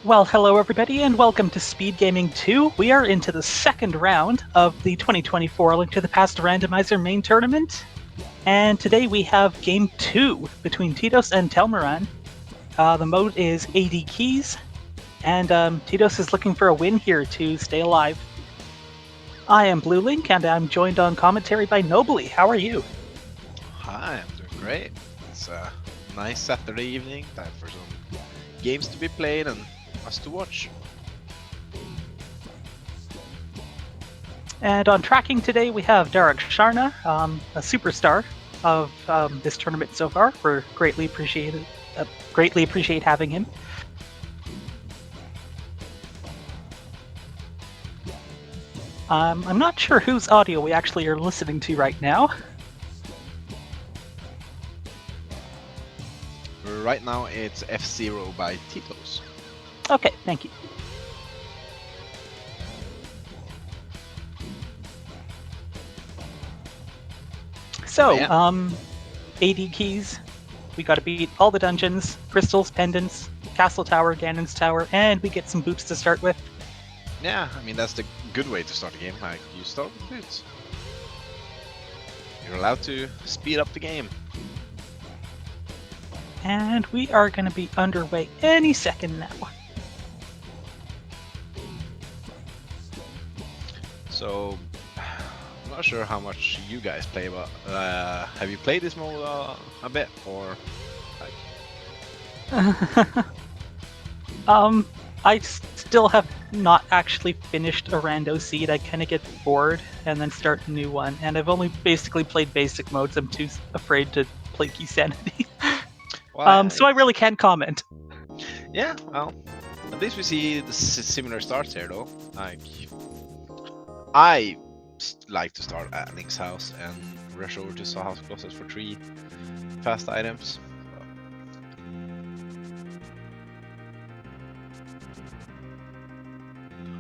Well, hello everybody, and welcome to SpeedGaming 2. We are into the second round of the 2024 Link to the Past Randomizer main tournament. And today we have Game 2 between Titos and Telmiran. The mode is AD Keys, and Titos is looking for a win here to stay alive. I am Blue Link, and I'm joined on commentary by Nobly. How are you? Hi, I'm doing great. It's a nice Saturday evening, time for some games to be played and us to watch. And on tracking today, we have Derek Sharna, a superstar of this tournament so far. We're greatly appreciate having him. I'm not sure whose audio we actually are listening to right now. Right now it's F-Zero by Titos. Okay, thank you. So, AD keys. We gotta beat all the dungeons, crystals, pendants, castle tower, Ganon's tower, and we get some boots to start with. Yeah, I mean that's the good way to start a game, like you start with boots. You're allowed to speed up the game. And we are gonna be underway any second now. So, I'm not sure how much you guys play, but have you played this mode a bit, or like? I still have not actually finished a rando seed. I kind of get bored and then start a new one, and I've only basically played basic modes. I'm too afraid to play Key Sanity. Well, so I really can't comment. Yeah, well, at least we see the similar starts here, though. Like, I like to start at Link's house and rush over to Saw House Closest for 3 fast items.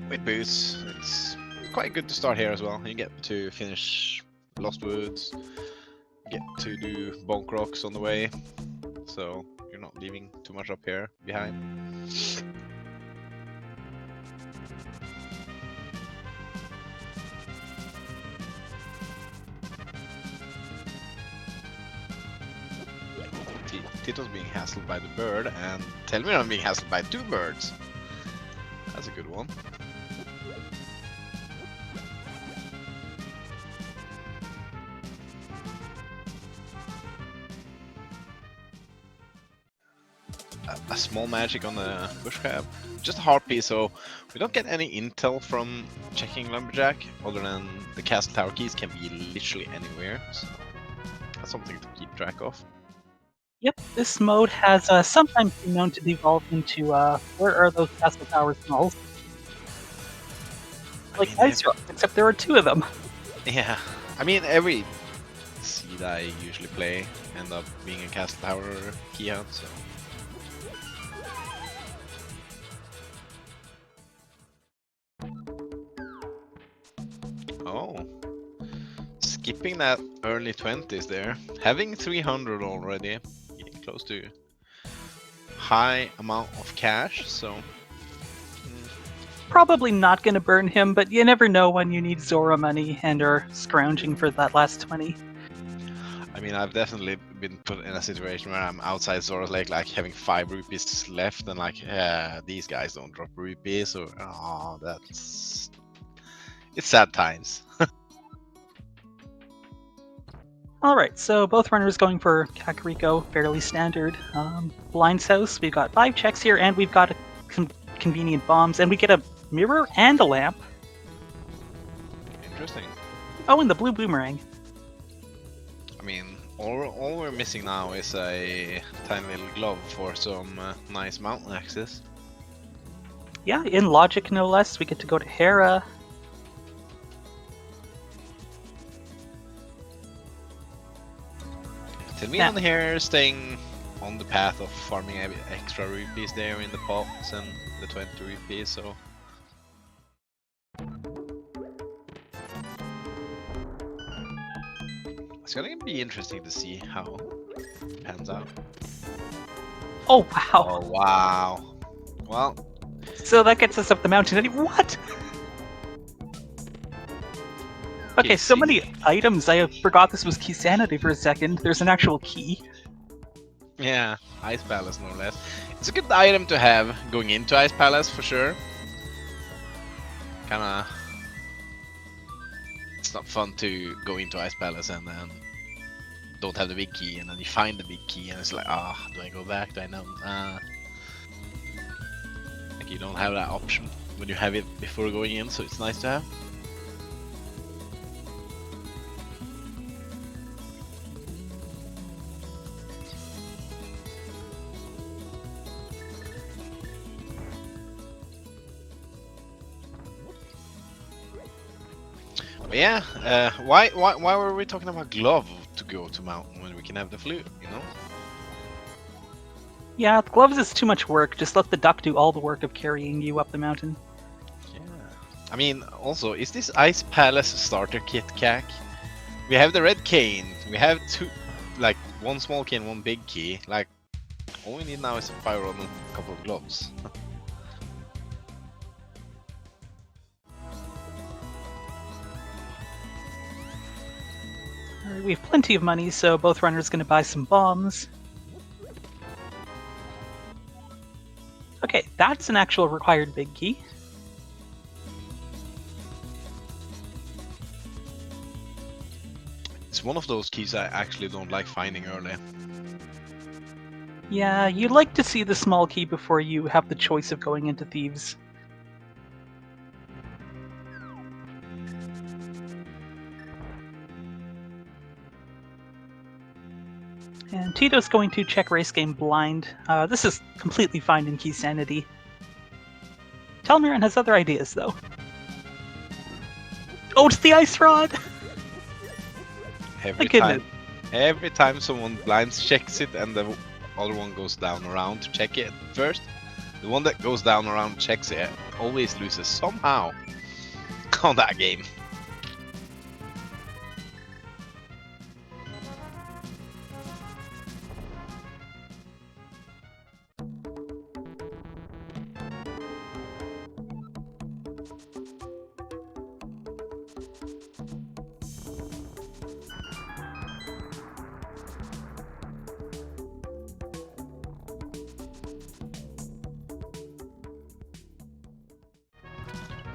With boots, it's quite good to start here as well. You get to finish Lost Woods, get to do Bonk Rocks on the way, so you're not leaving too much up here behind. Titos being hassled by the bird, and Telmiran being hassled by 2 birds. That's a good one. A small magic on the bush crab. Just a harpy, so we don't get any intel from checking Lumberjack, other than the castle tower keys can be literally anywhere, so that's something to keep track of. Yep, this mode has sometimes been known to devolve into where are those castle tower smalls? Like ice rocks, except there are 2 of them. Yeah, I mean every seed I usually play end up being a castle tower key hunt, so. Oh, skipping that early 20s there, having 300 already, getting close to high amount of cash, so. Probably not going to burn him, but you never know when you need Zora money and are scrounging for that last 20. I mean, I've definitely been put in a situation where I'm outside Zora's Lake, like having 5 rupees left, and like, yeah, these guys don't drop rupees, or it's sad times. Alright, so both runners going for Kakariko, fairly standard. Blind's house, we've got 5 checks here, and we've got some convenient bombs, and we get a mirror and a lamp. Interesting. Oh, and the blue boomerang. I mean, all we're missing now is a tiny little glove for some nice mountain access. Yeah, in logic no less, we get to go to Hera. Telmiran here staying on the path of farming a bit extra rupees there in the pots and the 20 rupees, so. It's gonna be interesting to see how it pans out. Oh wow! Oh wow! Well, So that gets us up the mountain. What? Okay, so many items. I forgot this was key sanity for a second. There's an actual key. Yeah, Ice Palace, no less. It's a good item to have going into Ice Palace for sure. Kinda. It's not fun to go into Ice Palace and then don't have the big key, and then you find the big key, and it's like, do I go back? Do I know? Like you don't have that option when you have it before going in, so it's nice to have. But yeah, why were we talking about glove to go to mountain when we can have the flute? You know? Yeah, the gloves is too much work. Just let the duck do all the work of carrying you up the mountain. Yeah. I mean, also, is this Ice Palace starter kit CAC? We have the red cane. We have two, like one small key and one big key. Like, all we need now is a fire rod and a couple of gloves. Alright, we have plenty of money, so both runners going to buy some bombs. Okay, that's an actual required big key. It's one of those keys I actually don't like finding early. Yeah, you'd like to see the small key before you have the choice of going into Thieves. And Tito's going to check race game blind. This is completely fine in key sanity. Telmiran has other ideas, though. Oh, it's the ice rod! Every time someone blinds checks it and the other one goes down around to check it first, the one that goes down around checks it always loses somehow on that game.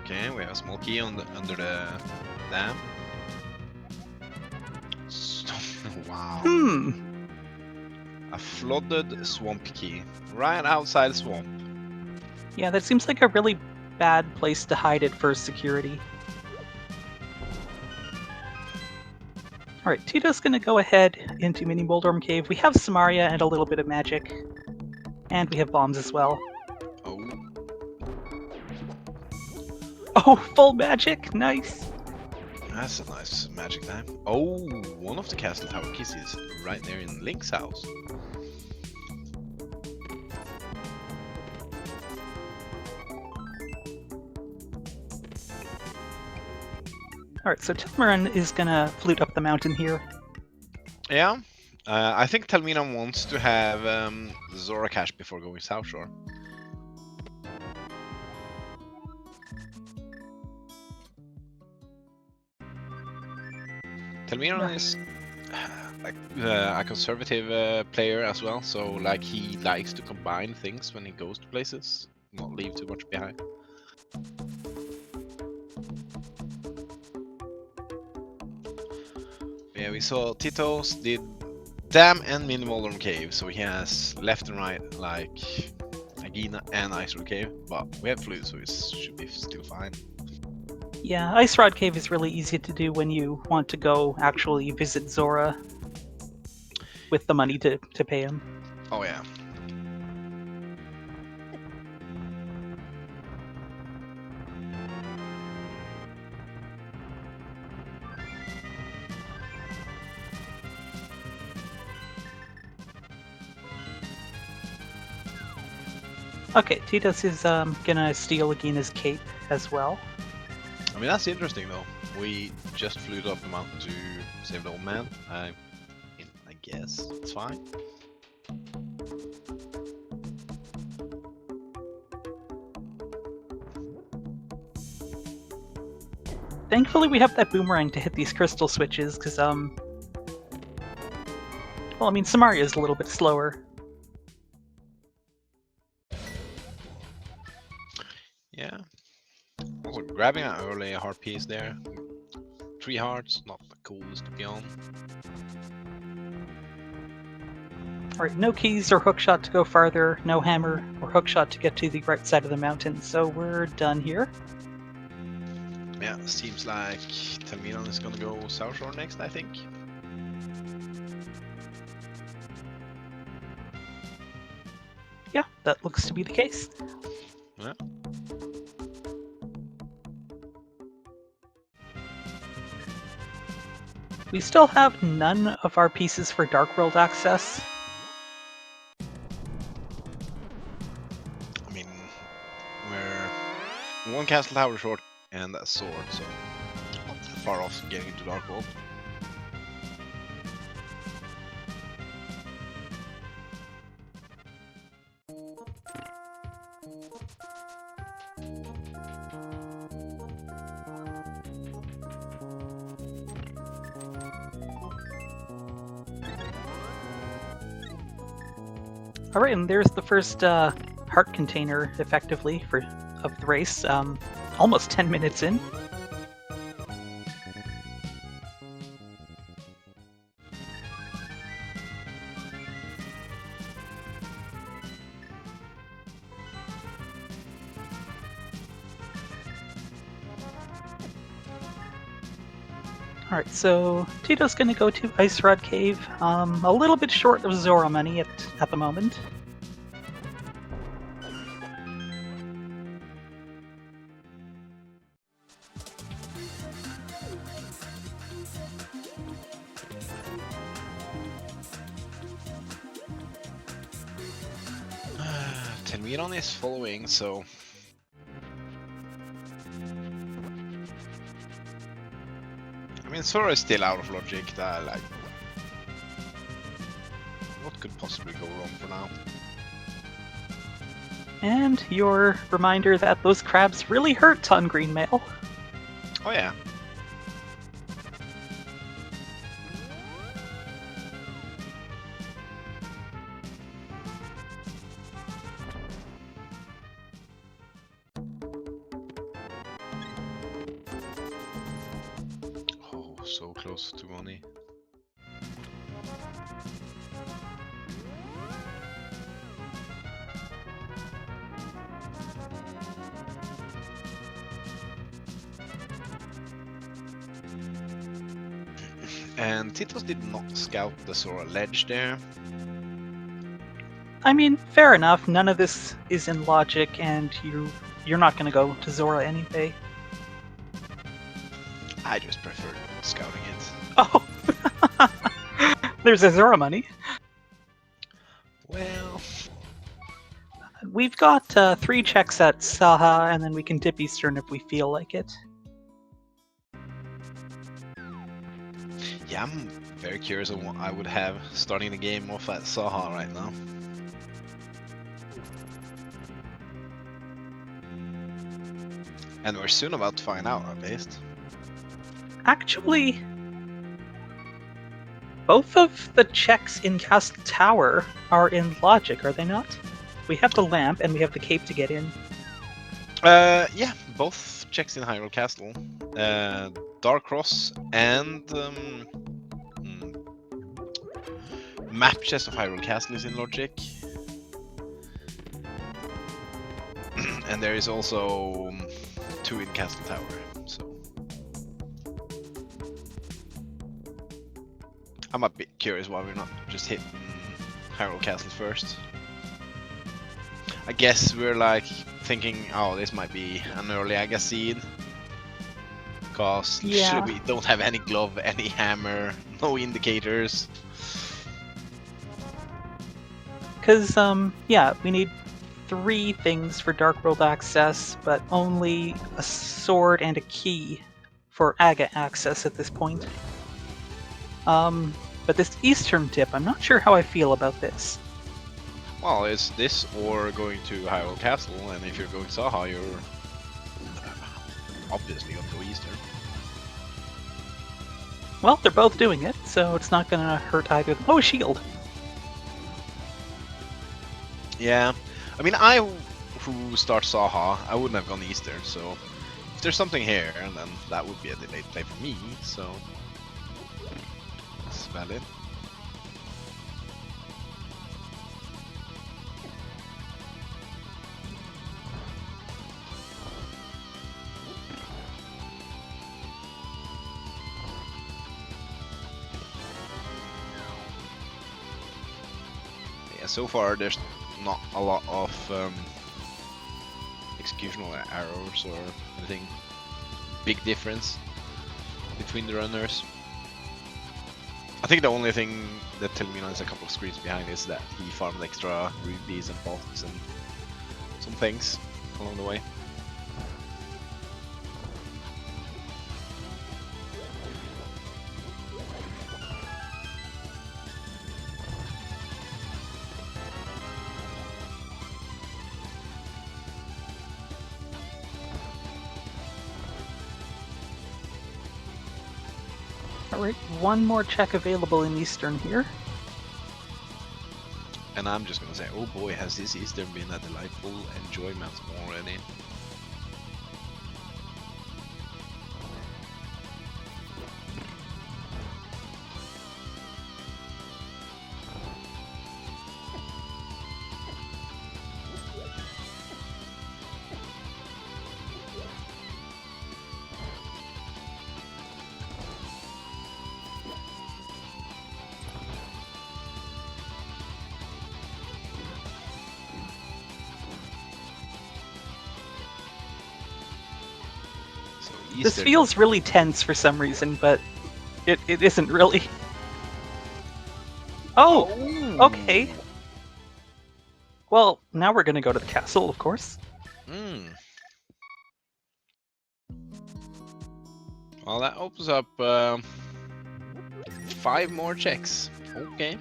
Okay, we have a small key on under the dam. Wow. A flooded swamp key. Right outside swamp. Yeah, that seems like a really bad place to hide it for security. Alright, Tito's gonna go ahead into Mini Moldorm Cave. We have Samaria and a little bit of magic. And we have bombs as well. Oh. Oh, full magic! Nice! That's a nice magic time. Oh, one of the castle tower keys is right there in Link's house. Alright, so Telmiran is gonna flute up the mountain here. Yeah, I think Telmiran wants to have Zora Cash before going South Shore. Telmiran is like a conservative player as well, so like he likes to combine things when he goes to places, not leave too much behind. Yeah, we saw Titos did Dam and Minimalorm Cave, so he has left and right like Agina and Ice Road Cave, but we have Flute, so it should be still fine. Yeah, Ice Rod Cave is really easy to do when you want to go actually visit Zora with the money to pay him. Oh yeah. Okay, Titos is gonna steal Agina's cape as well. I mean, that's interesting though. We just flew up the mountain to save the old man. I guess it's fine. Thankfully, we have that boomerang to hit these crystal switches, because, well, I mean, Samaria is a little bit slower. Yeah. Also, grabbing an early heart piece there. 3 hearts, not the coolest to be on. Alright, no keys or hookshot to go farther, no hammer or hookshot to get to the right side of the mountain, so we're done here. Yeah, seems like Telmiran is gonna go South Shore next, I think. Yeah, that looks to be the case. Yeah. We still have none of our pieces for Dark World access. I mean, we're one castle tower short and a sword, so not that far off getting into Dark World. Alright, and there's the first heart container, effectively, of the race. Almost 10 minutes in. Alright, so Tito's gonna go to Ice Rod Cave. A little bit short of Zora money at the moment. Telmiran is following, so I mean, Sora is still out of logic. Like, what could possibly go wrong for now? And your reminder that those crabs really hurt on Green Mail. Oh yeah. Oh, so close to money. And Titos did not scout the Sora ledge there. I mean, fair enough. None of this is in logic, and you're not going to go to Zora anyway. I just prefer scouting it. Oh, there's a Zora money. Well, We've got 3 checks at Saha, and then we can dip Eastern if we feel like it. yeah, I'm very curious on what I would have starting the game off at Saha right now. And we're soon about to find out, at least. Actually, both of the checks in Castle Tower are in logic, are they not? We have the lamp and we have the cape to get in. Yeah, both checks in Hyrule Castle. Dark Cross and map chest of Hyrule Castle is in logic. And there is also 2 in Castle Tower, so I'm a bit curious why we're not just hitting Hyrule Castle first. I guess we're like thinking, oh, this might be an early Aga seed. Cause Yeah. we don't have any glove, any hammer, no indicators. Because, yeah, we need 3 things for Dark World access, but only a sword and a key for Aga access at this point. But this Eastern tip, I'm not sure how I feel about this. Well, it's this or going to Hyrule Castle, and if you're going Saha, you're obviously going to Eastern. Well, they're both doing it, so it's not gonna hurt either. Oh, a shield. Yeah, I mean, who starts Saha, I wouldn't have gone Eastern, so if there's something here, then that would be a delayed play for me, so that's valid. Yeah, so far there's not a lot of executional errors or anything big difference between the runners. I think the only thing that Telmiran is a couple of screens behind is that he farmed extra rubies and pots and some things along the way. Alright, one more check available in Eastern here. And I'm just gonna say, oh boy, has this Eastern been a delightful enjoyment already. This feels really tense for some reason, but it isn't really. Oh! Okay. Well, now we're gonna go to the castle, of course. Well, that opens up 5 more checks. Okay.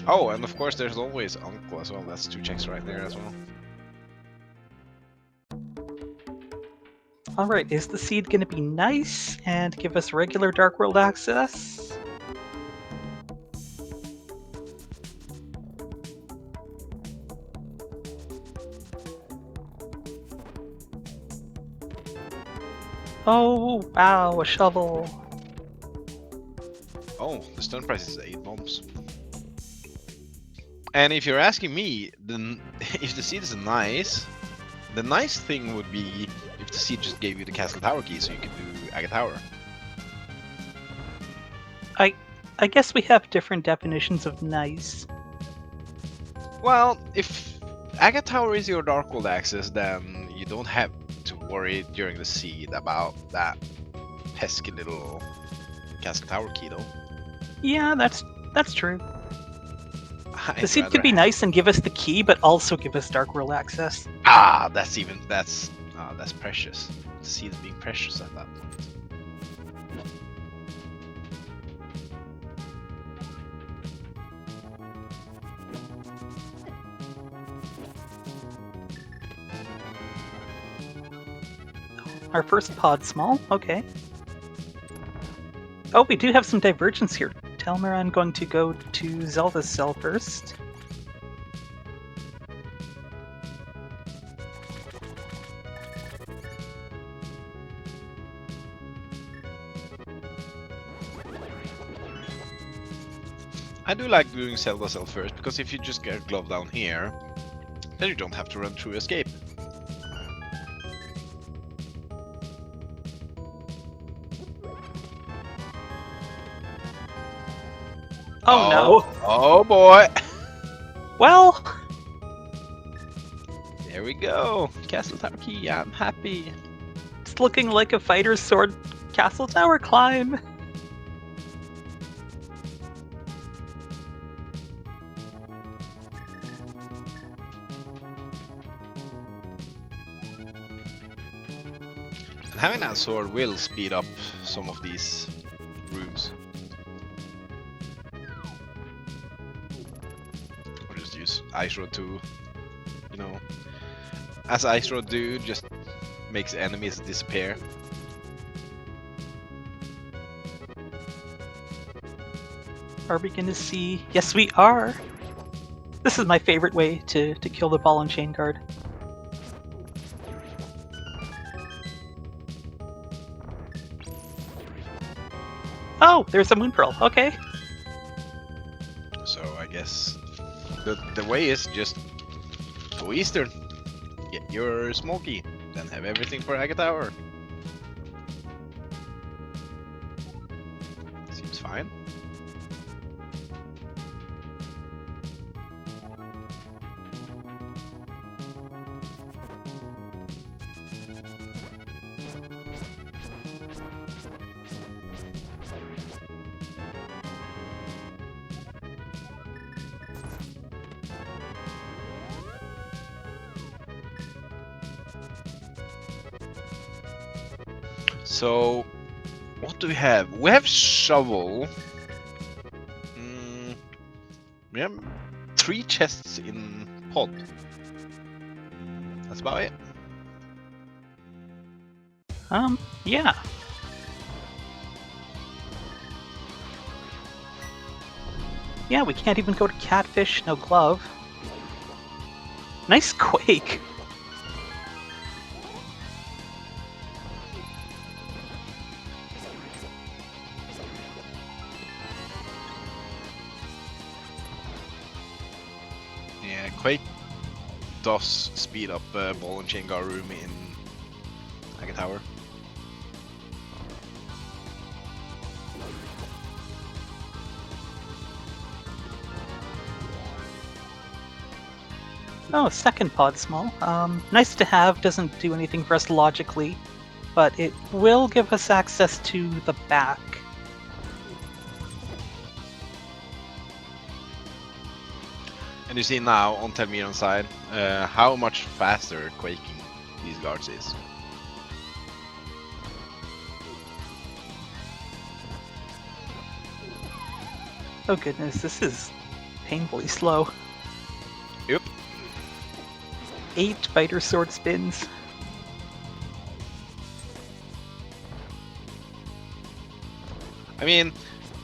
Oh, and of course there's always Uncle as well. That's 2 checks right there as well. Alright, is the seed gonna be nice and give us regular Dark World access? Oh, wow, a shovel. Oh, the stun price is 8 bombs. And if you're asking me, then if the seed is nice, the nice thing would be if the seed just gave you the castle tower key so you could do Aga Tower. I guess we have different definitions of nice. Well, if Aga Tower is your Dark World access, then you don't have to worry during the seed about that pesky little castle tower key, though. Yeah, that's true. The seed could be nice and give us the key, but also give us Dark World access. Ah, that's precious. The seed is being precious at that point. Our first pod small, okay. Oh, we do have some divergence here. Telmiran going to go to Zelda's cell first. I do like doing Zelda cell first, because if you just get a glove down here, then you don't have to run through escape. Oh no! Oh boy! Well, there we go. Castle Tower key. I'm happy. it's looking like a fighter's sword castle tower climb. And having that sword will speed up some of these rooms. Ice Road 2. You know, as Ice Road do, just makes enemies disappear. Are we gonna see? Yes, we are! This is my favorite way to kill the ball and chain guard. Oh, there's a moon pearl. Okay. So I guess the way is just go eastern, get your small key, then have everything for Aga Tower. Seems fine. So, what do we have? We have shovel. We have 3 chests in pod. That's about it. Yeah. Yeah, we can't even go to Catfish, no glove. Nice quake. Yeah, Quake does speed up ball and chain guard room in Aga Tower. Oh, second pod small. Nice to have, doesn't do anything for us logically, but it will give us access to the back. And you see now on Telmiran side how much faster quaking these guards is. Oh goodness, this is painfully slow. Yep. 8 fighter sword spins. I mean,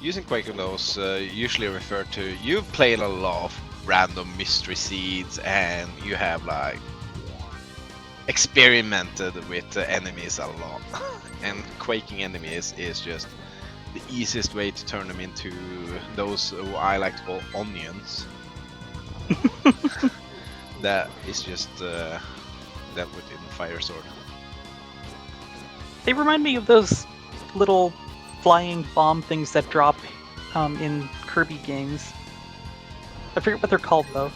using Quake on those usually refer to you've played a lot of random mystery seeds and you have like experimented with enemies a lot. And quaking enemies is just the easiest way to turn them into those who I like to call onions. That is just dealt with in Fire Sword. They remind me of those little flying bomb things that drop in Kirby games. I forget what they're called though.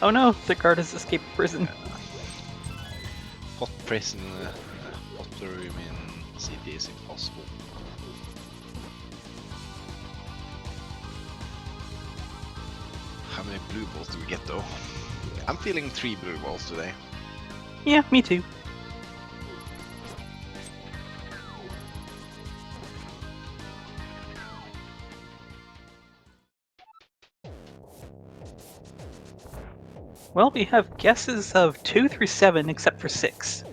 Oh no, the guard has escaped prison. Hot prison, hot room in city is impossible. How many blue balls do we get though? I'm feeling 3 blue balls today. Yeah, me too. Well, we have guesses of 2 through 7 except for 6.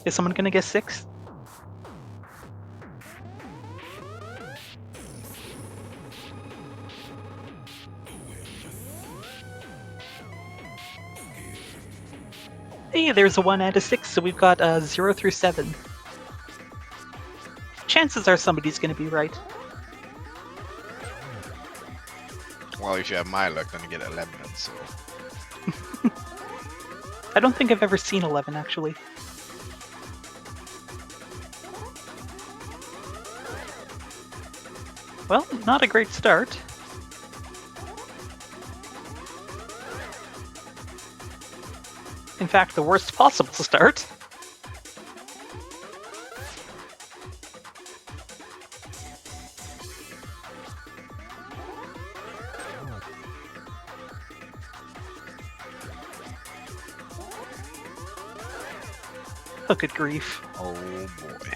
Is someone gonna guess 6? Hey, there's a 1 and a 6, so we've got 0 through 7. Chances are somebody's gonna be right. Well, if you have my luck, then you get 11, so... I don't think I've ever seen 11, actually. Well, not a great start. In fact, the worst possible start. Oh, good grief. Oh boy.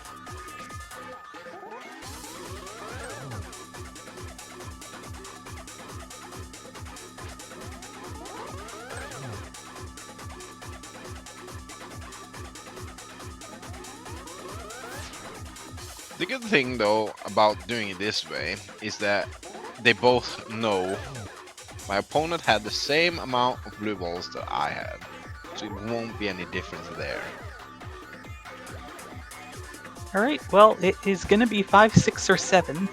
The good thing though about doing it this way is that they both know my opponent had the same amount of blue balls that I had, so it won't be any difference there. Alright, well, it is gonna be 5, 6, or 7.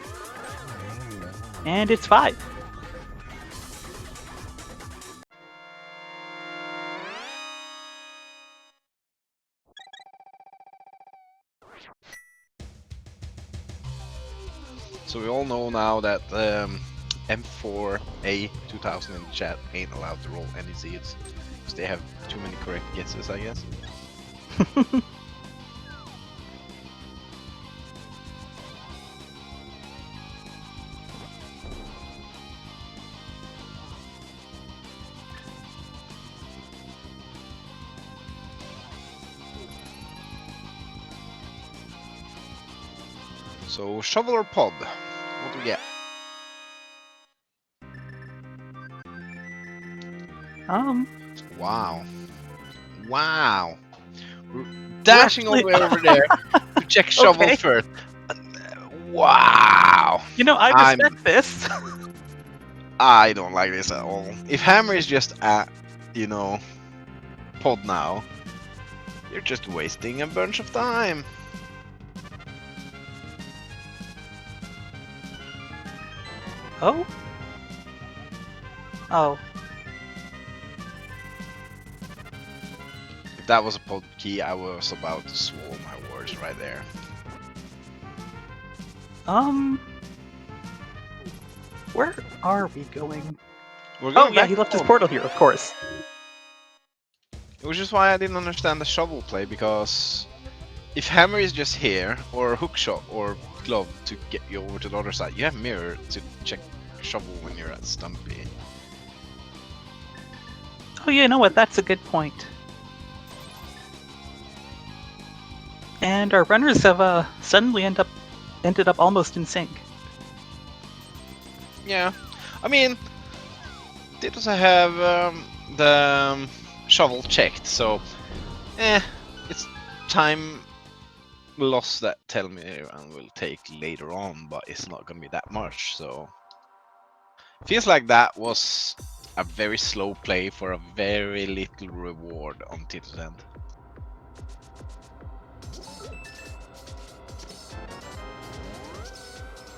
And it's 5. So we all know now that M4A2000 in the chat ain't allowed to roll any seeds, because they have too many correct guesses, I guess. So, shovel or pod? What do we get? Wow. Wow. We're dashing all the way over there to check shovel Okay. first. Wow. You know, I respect this. I don't like this at all. If hammer is just at, you know, pod now, you're just wasting a bunch of time. Oh? Oh. If that was a pod key, I was about to swallow my words right there. Where are we going? We're Oh, going yeah, back he left his home. portal here, of course. Which is why I didn't understand the shovel play, because if hammer is just here, or hookshot, or glove to get you over to the other side, you have mirror to check shovel when you're at Stumpy. Oh, yeah, you know what? That's a good point. And our runners have suddenly ended up almost in sync. Yeah, I mean, Titos have the shovel checked, so it's time loss that Telmiran will take later on, but it's not gonna be that much, so feels like that was a very slow play for a very little reward on Titos' end.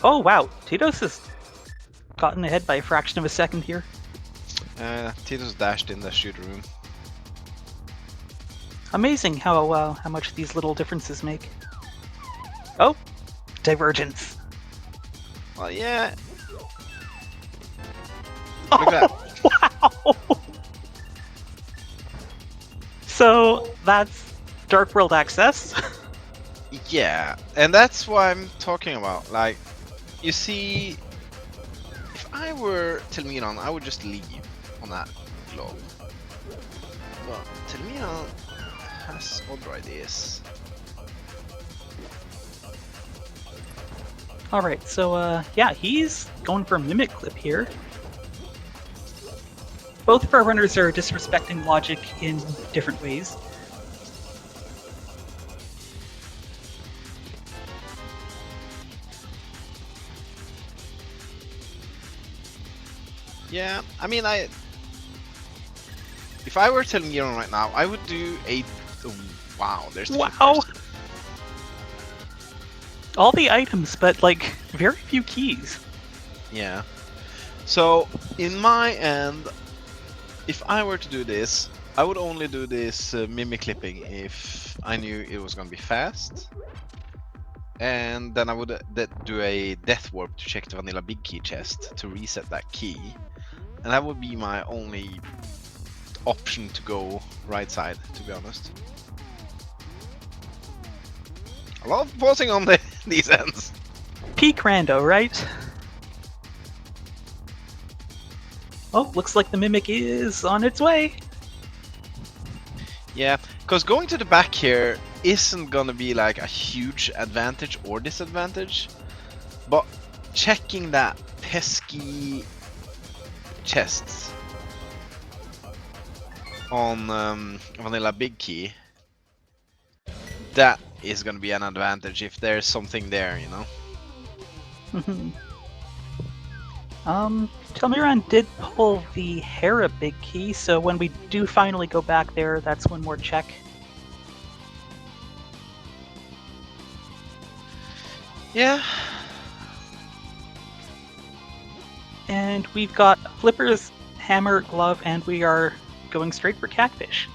Oh, wow. Titos has gotten ahead by a fraction of a second here. Titos dashed in the shoot room. Amazing how much these little differences make. Oh, Divergence. Well, yeah. Oh, Look at that. wow! So that's Dark World access. Yeah, and that's what I'm talking about. Like, you see, if I were Telmiran, I would just leave on that glove. But Telmiran has other ideas. Alright, so yeah, he's going for a Mimic Clip here. Both of our runners are disrespecting logic in different ways. Yeah, I mean, if I were Telmiran right now, I would do a. Oh, wow, there's the Wow! first. All the items, but like very few keys. Yeah. So in my end, if I were to do this, I would only do this mimic clipping if I knew it was gonna be fast, and then I would do a death warp to check the vanilla big key chest to reset that key, and that would be my only option to go right side, to be honest. I love pausing on these ends. Peak rando, right? Oh, looks like the Mimic is on its way. Yeah, because going to the back here isn't gonna be like a huge advantage or disadvantage, but checking that pesky chests on vanilla big key, that is gonna be an advantage if there's something there, you know? Telmiran did pull the Hera big key, so when we do finally go back there, that's one more check. Yeah. And we've got Flippers, Hammer, Glove, and we are going straight for Catfish.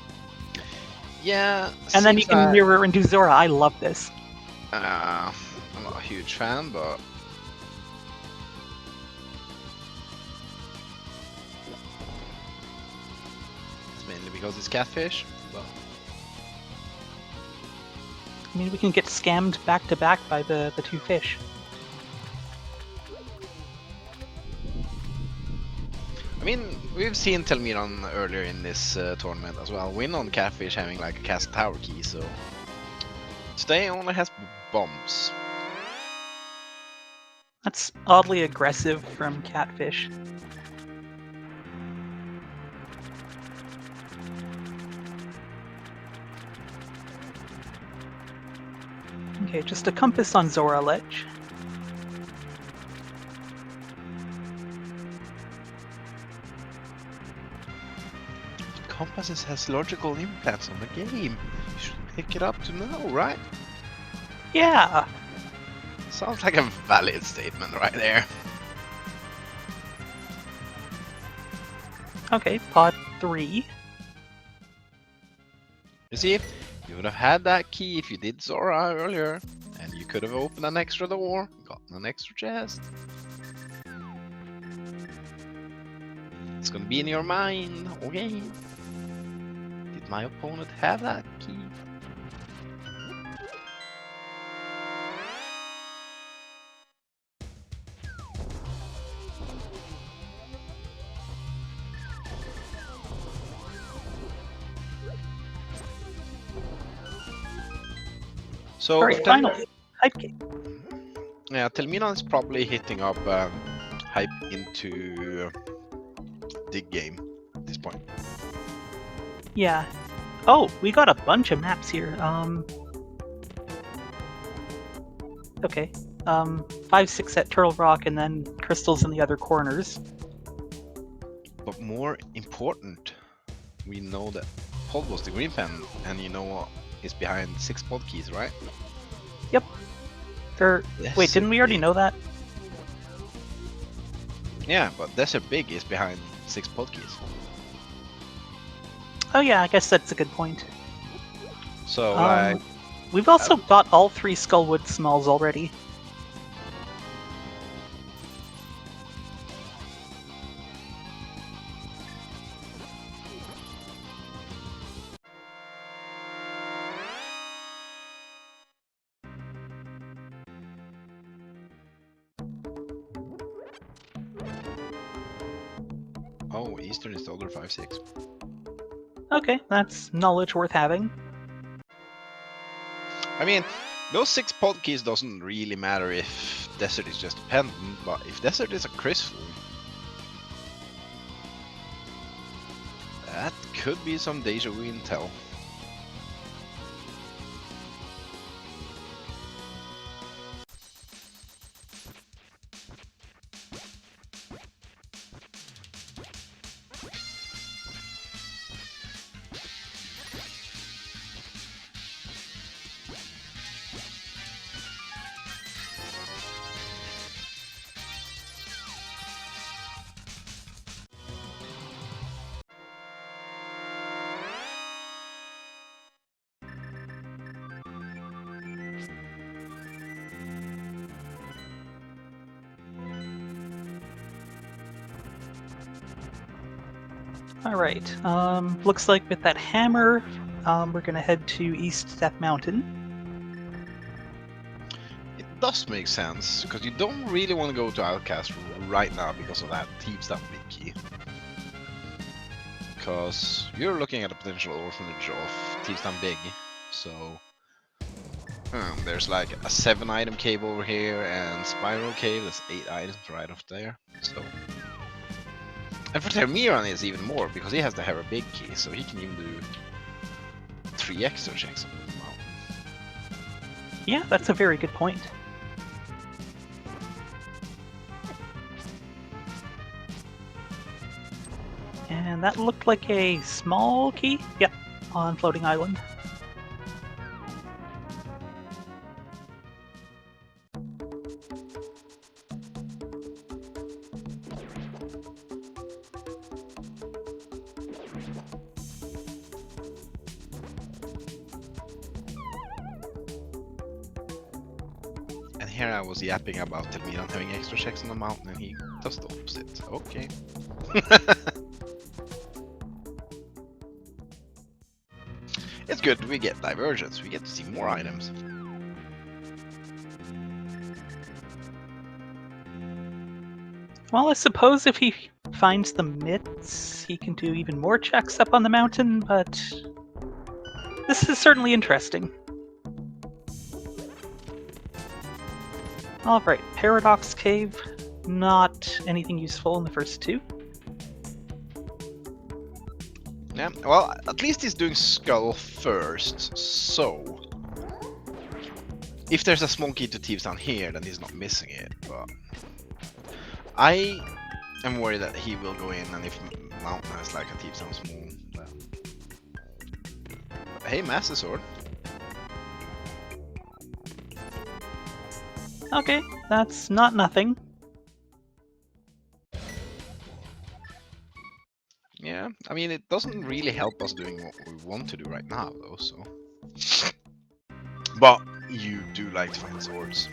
Yeah. And then you can mirror and do Zora. I love this. I'm not a huge fan, but it's mainly because it's Catfish. But I mean, we can get scammed back to back by the two fish. I mean, we've seen Telmiran earlier in this tournament as well win on Catfish having like a castle tower key, so today only has bombs. That's oddly aggressive from Catfish. Okay, just a compass on Zora Ledge. Compasses has logical implants on the game. You should pick it up to know, right? Yeah! Sounds like a valid statement right there. Okay, pod 3. You see, you would have had that key if you did Zora earlier, and you could have opened an extra door, gotten an extra chest. It's gonna be in your mind, okay? Did my opponent have that key? So, Alright, finally. Hype key. yeah, Telmiran is probably hitting up hype into dig game at this point. Yeah. Oh, we got a bunch of maps here. Okay. 5, 6 at Turtle Rock, and then crystals in the other corners. But more important, we know that Pod was the green pen, and you know what is behind 6 pod keys, right? Yep. Wait, didn't we already Big. know that? Yeah, but Desert Big is behind 6 pod keys. Oh yeah, I guess that's a good point. So, like, We've also got all 3 Skullwood Smalls already. oh, Eastern is the other 5-6. Okay, that's knowledge worth having. I mean, those 6 pod keys doesn't really matter if Desert is just a pendant, but if Desert is a crystal, that could be some deja vu intel. Alright, looks like with that hammer, we're gonna head to East Step Mountain. It does make sense, because you don't really want to go to Outcast right now because of that Thieves Down Big key. Because you're looking at a potential orphanage of Thieves Down Big, so there's like a 7 item cave over here and Spiral Cave, that's 8 items right up there. So, and for Telmiran it's even more because he has the Hera Big key, so he can even do 3 extra checks on the mountain. Yeah, that's a very good point. And that looked like a small key. Yep, on Floating Island. And Hera was yapping about Telmiran having extra checks on the mountain, and he does the opposite. Okay. It's good we get Divergence, we get to see more items. Well, I suppose if he finds the mitts, he can do even more checks up on the mountain, but this is certainly interesting. Alright, Paradox Cave. Not anything useful in the first two. Yeah, well, at least he's doing Skull first, so... If there's a small key to Thieves down here, then he's not missing it, but... I am worried that he will go in, and if Mountain has like a Thieves down small, then... But hey, Master Sword. Okay, that's not nothing. Yeah, I mean, it doesn't really help us doing what we want to do right now, though, so... But you do like to find swords.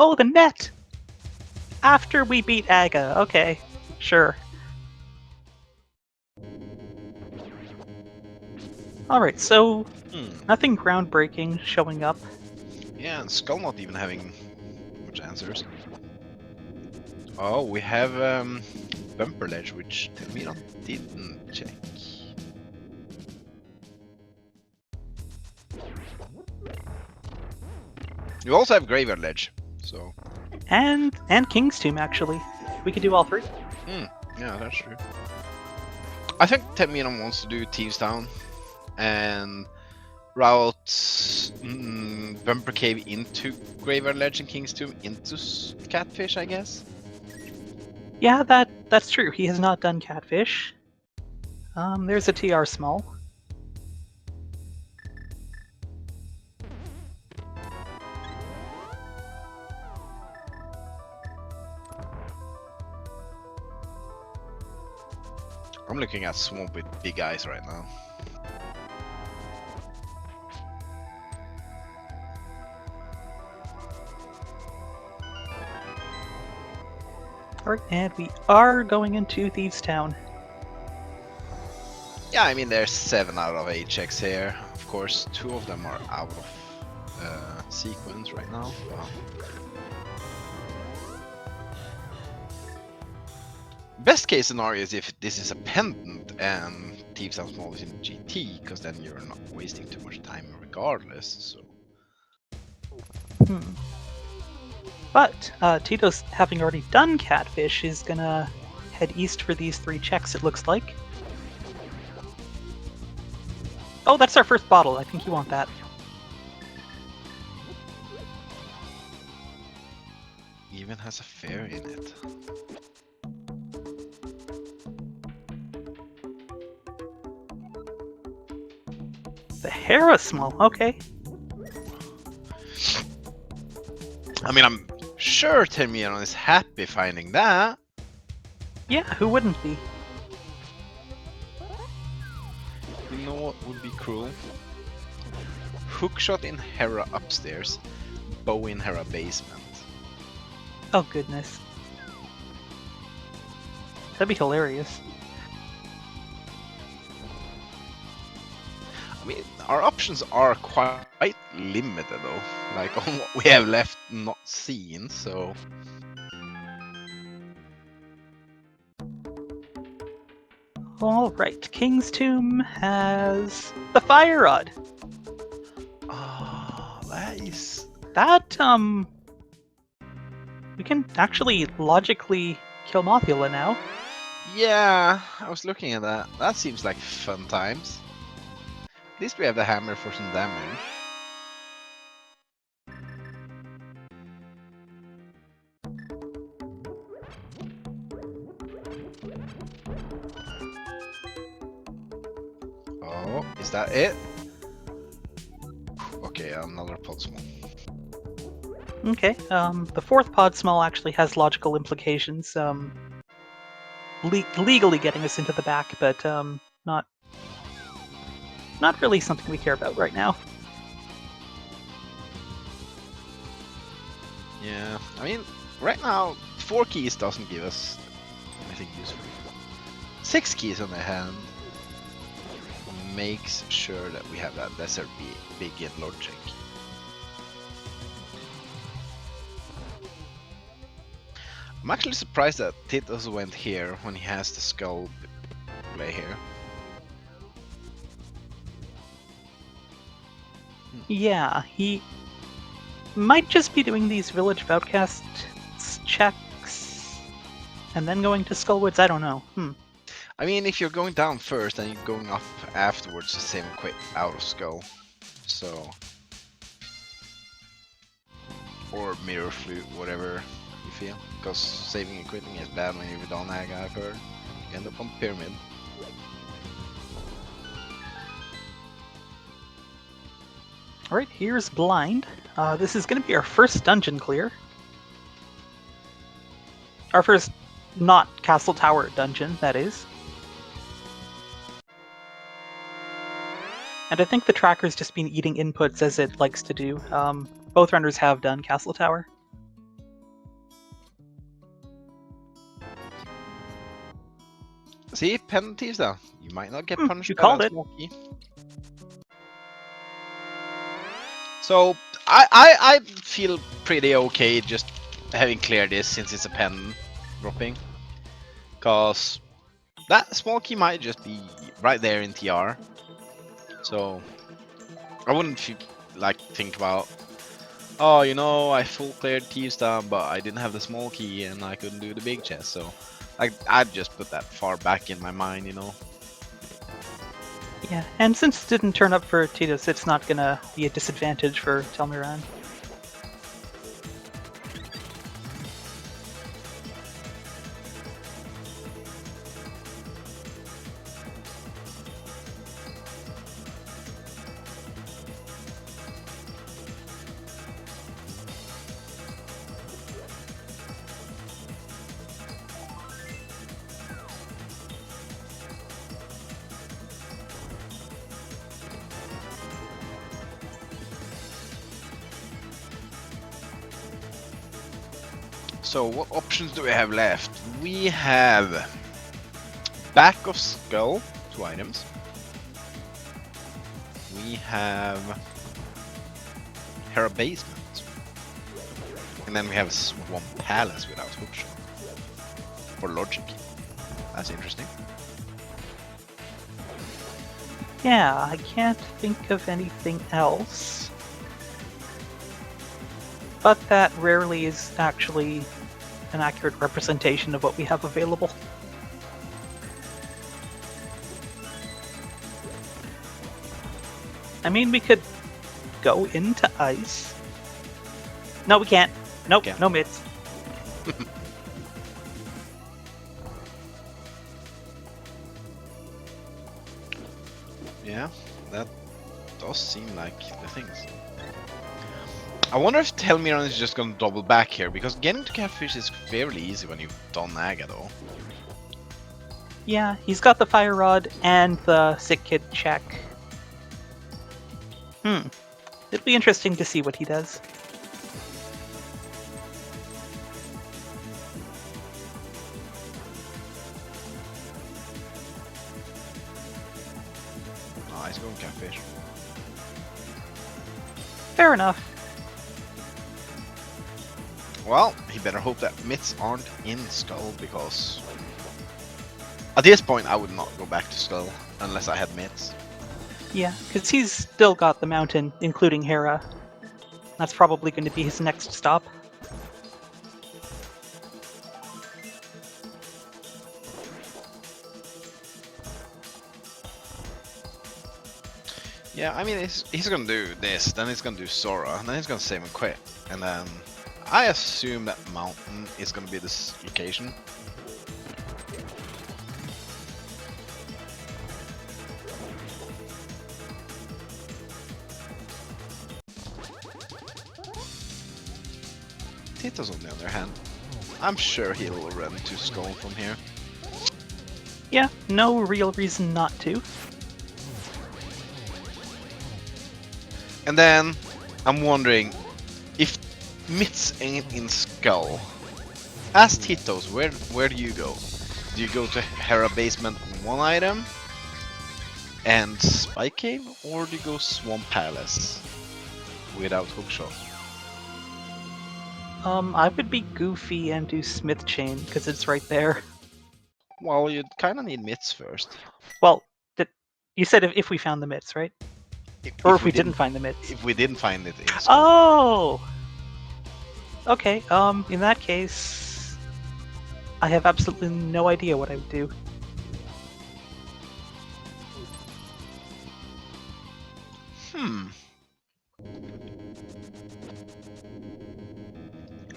Oh, the net! After we beat Aga. Okay, sure. Alright, so nothing groundbreaking showing up. Yeah, and Skull not even having much answers. Oh, we have Bumper Ledge, which Telmiran didn't check. You also have Graveyard Ledge, so... And King's Tomb, actually. We could do all three. Yeah, that's true. I think Telmiran wants to do Thieves Town and route Bumper Cave into Graveyard Ledge and King's Tomb into Catfish, I guess. Yeah, that's true. He has not done Catfish. There's a TR small. I'm looking at Swamp with big eyes right now. Alright, and we are going into Thieves Town. Yeah, I mean there's 7 out of 8 checks here. Of course, 2 of them are out of sequence right now. Wow. Best case scenario is if this is a pendant and Thieves Town Small is in GT, because then you're not wasting too much time regardless. So. But Titos, having already done Catfish, is gonna head east for these 3 checks, it looks like. Oh, that's our first bottle. I think you want that. Even has a fairy in it. The Hera small, okay. I mean, I'm sure Telmiran is happy finding that. Yeah, who wouldn't be? You know what would be cruel? Hookshot in Hera upstairs, bow in Hera basement. Oh goodness. That'd be hilarious. our options are quite limited though, like on what we have left not seen, so... Alright, King's Tomb has the Fire Rod. Ah, that is... That, we can actually logically kill Mothula now. Yeah, I was looking at that. That seems like fun times. At least we have the hammer for some damage. Oh, is that it? Okay, another pot small. Okay, the fourth pod small actually has logical implications, legally getting us into the back, but, not really something we care about right now. Yeah, I mean, right now, 4 keys doesn't give us anything useful. 6 keys on the hand makes sure that we have that lesser big in logic. I'm actually surprised that Titos went here when he has the skull play here. Yeah, he might just be doing these Village of Outcasts checks and then going to Skullwoods, I don't know. I mean, if you're going down first and you're going up afterwards, the same quit out of skull. So... or mirror flute, whatever you feel. Because saving and quitting is bad when you're down that guy, I've heard. You end up on pyramid. Alright, here's Blind. This is going to be our first dungeon clear. Our first not Castle Tower dungeon, that is. And I think the tracker's just been eating inputs as it likes to do. Both runners have done Castle Tower. See, penalties though. You might not get punished you by called that it. small key. So, I feel pretty okay just having cleared this since it's a pen dropping. Cause that small key might just be right there in TR. So, I wouldn't think about, oh, you know, I full cleared T-Stab, but I didn't have the small key and I couldn't do the big chest. So, I'd just put that far back in my mind, you know. Yeah, and since it didn't turn up for Titos, it's not gonna be a disadvantage for Telmiran. So what options do we have left? We have Back of Skull, 2 items. We have Hera Basement. And then we have Swamp Palace without hookshot. For logic. That's interesting. Yeah, I can't think of anything else. But that rarely is actually an accurate representation of what we have available. I mean, we could go into ice. No, we can't. Nope, no mids. Yeah, that does seem like the things. I wonder if Telmiran is just gonna double back here, because getting to Catfish is fairly easy when you've done Naga though. Yeah, he's got the Fire Rod and the Sick Kid check. It'll be interesting to see what he does. Oh, he's going Catfish. fair enough. Well, he better hope that mitts aren't in Skull, because at this point I would not go back to Skull unless I had mitts. Yeah, because he's still got the mountain, including Hera. That's probably going to be his next stop. Yeah, I mean, he's gonna do this, then he's gonna do Sora, and then he's gonna save and quit. And then I assume that mountain is gonna be this location. Titos, on the other hand, I'm sure he'll run to Skull from here. Yeah, no real reason not to. And then I'm wondering if mitts ain't in Skull. As Titos, where do you go? Do you go to Hera basement one item and Spike Cave, or do you go Swamp Palace without hookshot? I would be goofy and do Smith Chain, because it's right there. Well, you'd kind of need mitts first. Well, you said if we found the mitts, right? Or if we didn't find the mitts. If we didn't find it in Skull. Oh! Okay, in that case, I have absolutely no idea what I would do.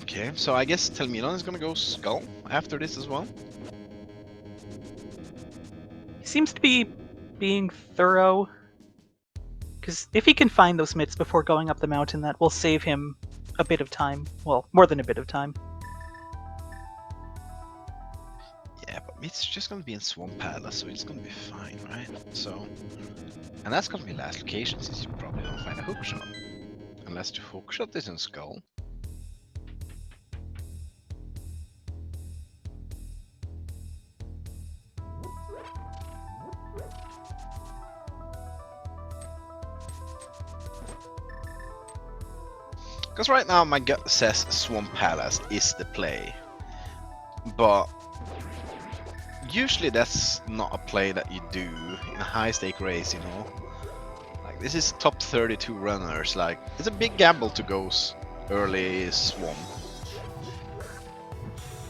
Okay, so I guess Telmiran is gonna go Skull after this as well. He seems to be being thorough. Because if he can find those mitts before going up the mountain, that will save him a bit of time. Well, more than a bit of time. Yeah, but mitts just gonna be in Swamp Palace, so it's gonna be fine, right? So, and that's gonna be last location, since you probably don't find a hookshot. Unless the hookshot is in Skull. Because right now my gut says Swamp Palace is the play. But usually that's not a play that you do in a high stake race, you know? Like, this is top 32 runners, like, it's a big gamble to go early Swamp.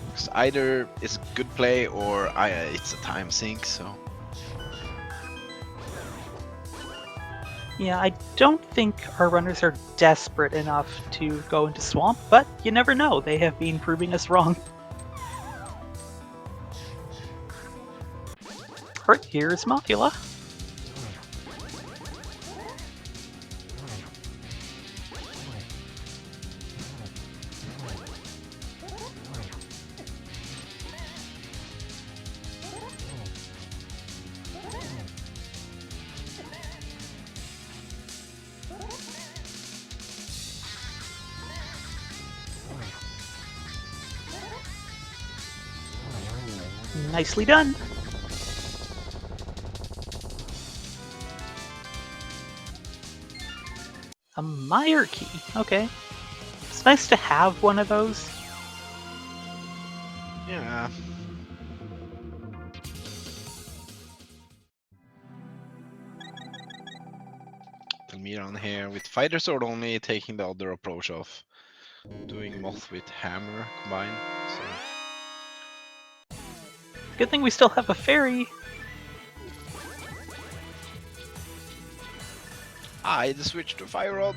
Because either it's a good play or it's a time sink, so... Yeah, I don't think our runners are desperate enough to go into Swamp, but you never know. They have been proving us wrong. Alright, here's Macula. Nicely done. A Meyer key. Okay. It's nice to have one of those. Yeah. Telmiran here with Fighter Sword only, taking the other approach of doing Moth with Hammer combined. So. Good thing we still have a fairy. I had to switch to Fire Rod.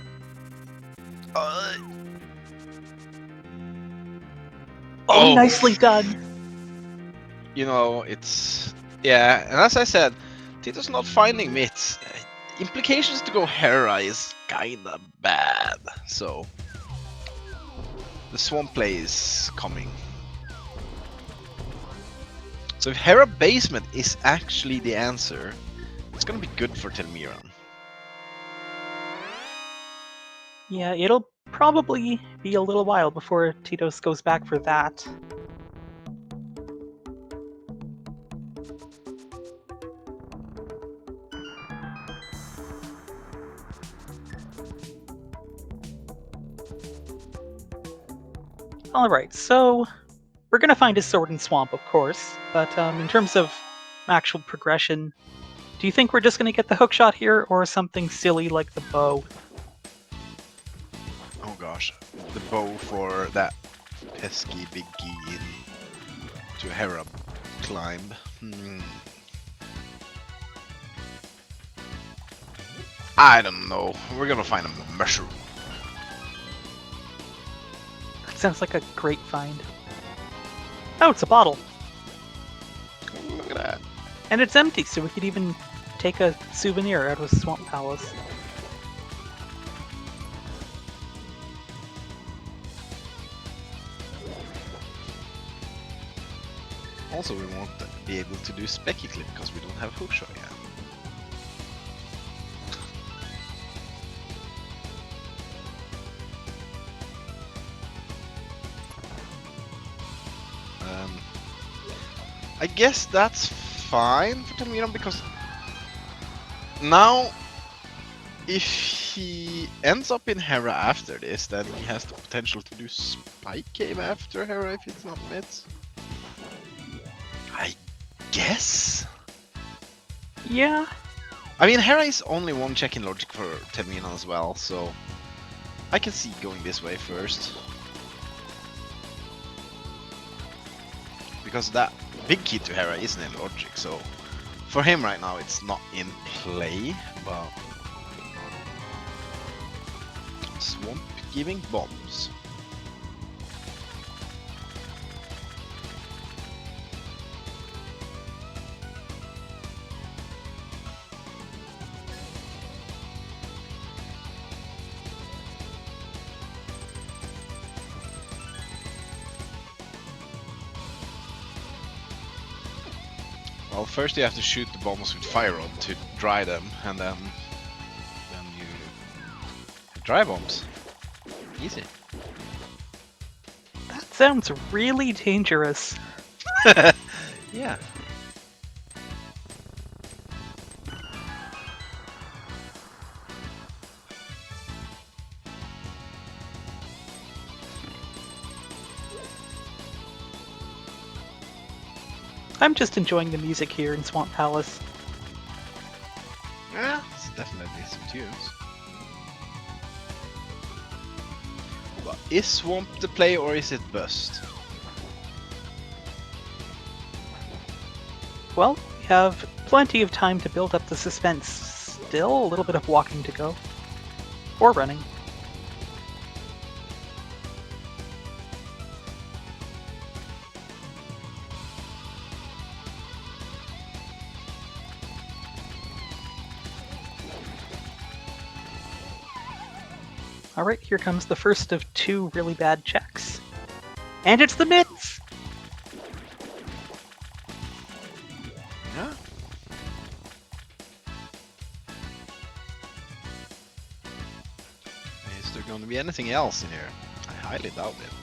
Oh, nicely done. You know, it's... Yeah, and as I said, Titos not finding mitts. Implications to go Hera is kinda bad, so... The Swamp play is coming. So if Hera basement is actually the answer, it's gonna be good for Telmiran. Yeah, it'll probably be a little while before Titos goes back for that. Alright, so we're gonna find a sword and swamp, of course, but in terms of actual progression, do you think we're just gonna get the hookshot here, or something silly like the bow? Oh gosh, the bow for that pesky big key to Hera climb. I don't know. We're gonna find a mushroom. That sounds like a great find. Oh, it's a bottle! Look at that. And it's empty, so we could even take a souvenir out of Swamp Palace. Also, we won't be able to do Specky Clip because we don't have hookshot yet. I guess that's fine for Telmiran because now if he ends up in Hera after this, then he has the potential to do Spike Cave after Hera if it's not Myths. I guess? Yeah. I mean, Hera is only one check in logic for Telmiran as well, so I can see going this way first. Because that big key to Hera isn't in logic, so for him right now it's not in play, but Swamp giving bombs. Well, first you have to shoot the bombs with fire on to dry them, and then you dry bombs. Easy. That sounds really dangerous. Yeah. I'm just enjoying the music here in Swamp Palace. Yeah, it's definitely some tunes. But is Swamp the play or is it Bust? Well, we have plenty of time to build up the suspense. Still a little bit of walking to go. Or running. Alright, here comes the first of two really bad checks. And it's the Myths! Yeah. Is there going to be anything else in here? I highly doubt it.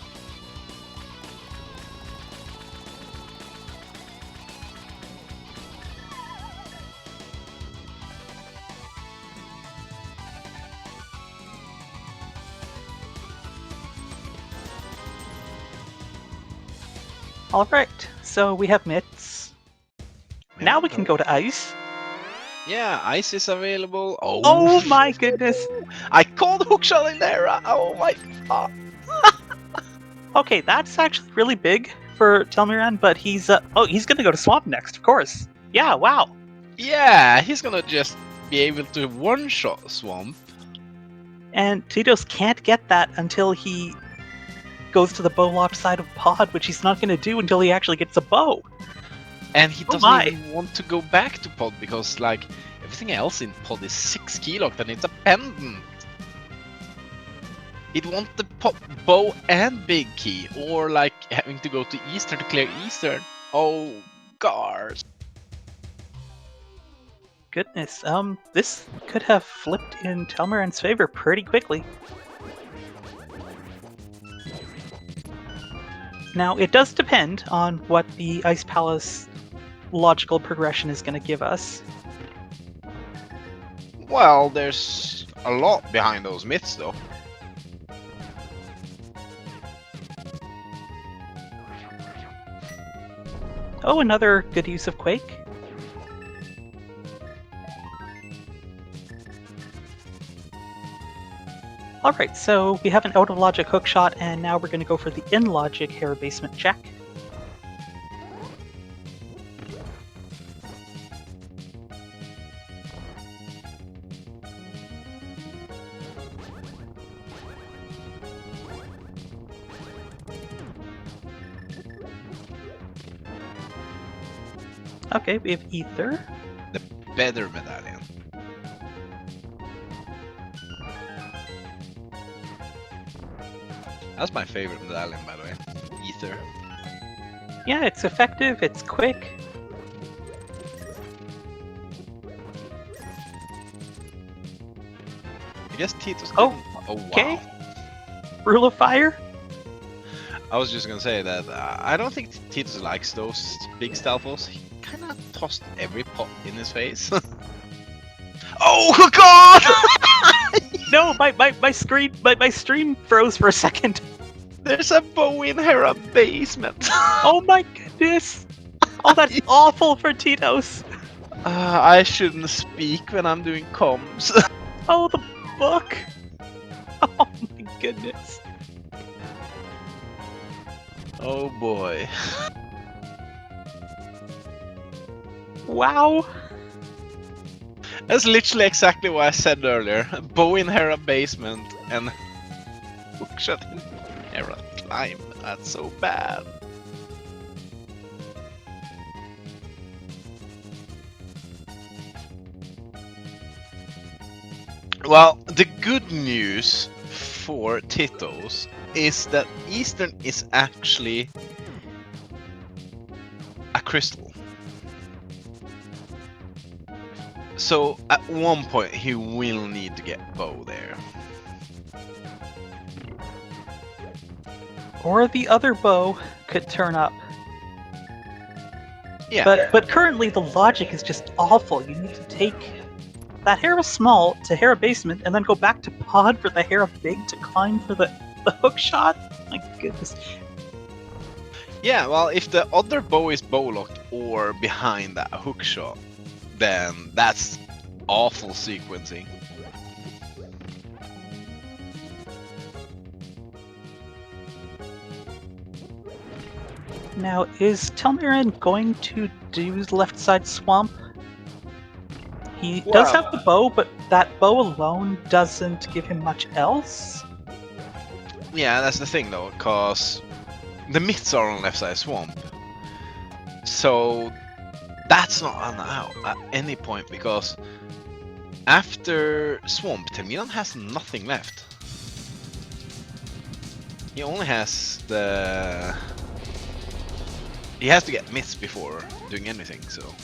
Alright, so we have Myths. Yeah, Now we can go to Ice. Yeah, ice is available. Oh my goodness! I called hookshot in there! Oh my god! Okay, that's actually really big for Telmiran, but he's he's gonna go to Swamp next, of course. Yeah, wow. Yeah, he's gonna just be able to one-shot Swamp. And Titos can't get that until he goes to the bow locked side of Pod, which he's not gonna do until he actually gets a bow. And he Oh doesn't my. even want to go back to Pod because, like, everything else in Pod is 6 key locked and it's a pendant. He'd want the bow and big key, or like having to go to Eastern to clear Eastern. Oh, gosh. Goodness, this could have flipped in Telmiran's favor pretty quickly. Now, it does depend on what the Ice Palace logical progression is going to give us. Well, there's a lot behind those myths, though. Oh, another good use of Quake. Alright, so we have an out of logic hookshot, and now we're going to go for the in logic Hera basement check. Okay, we have Ether. The better medallion. That's my favorite medallion, by the way. Ether. Yeah, it's effective, it's quick. I guess Titos Oh, didn't. Oh, wow. okay. Rule of Fire? I was just gonna say that I don't think Titos likes those big stealthos. He kind of tossed every pot in his face. Oh god! No, my screen, my stream froze for a second. There's a bow in Hera basement. Oh my goodness! Oh, that's awful for Titos. I shouldn't speak when I'm doing comms. Oh, the book. Oh my goodness. Oh boy. Wow. That's literally exactly what I said earlier. Bow in Hera basement and hookshot in Hera climb. That's so bad. Well, the good news for Titos is that Eastern is actually a crystal. So at one point he will need to get bow there. Or the other bow could turn up. Yeah. But currently the logic is just awful. You need to take that Hera small to Hera basement and then go back to pod for the Hera big to climb for the hook shot? My goodness. Yeah, well, if the other bow is bow locked or behind that hook shot, then that's awful sequencing. Now, is Telmiran going to do left side swamp? He does have the bow, but that bow alone doesn't give him much else. Yeah, that's the thing though, cause the myths are on left side swamp. So that's not an out at any point, because after swamp, Telmiran has nothing left. He only has the... He has to get myths before doing anything, so...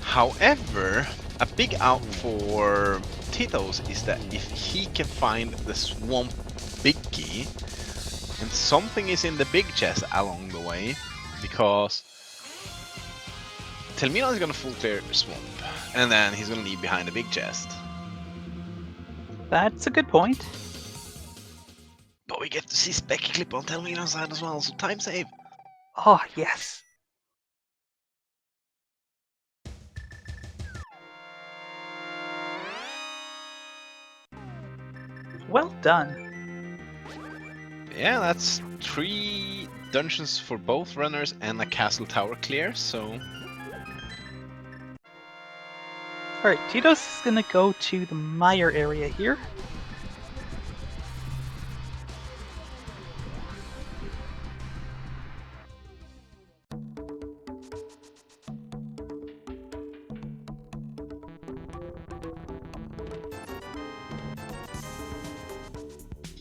However, a big out for Titos is that if he can find the swamp big key, and something is in the big chest along the way, because Telmiran is gonna full clear swamp, and then he's gonna leave behind the big chest. That's a good point. But we get to see spec clip on Telmiran's side as well, so time save. Oh, yes. Well done. Yeah, that's 3 dungeons for both runners and a castle tower clear, so... Alright, Titos is gonna go to the Mire area here.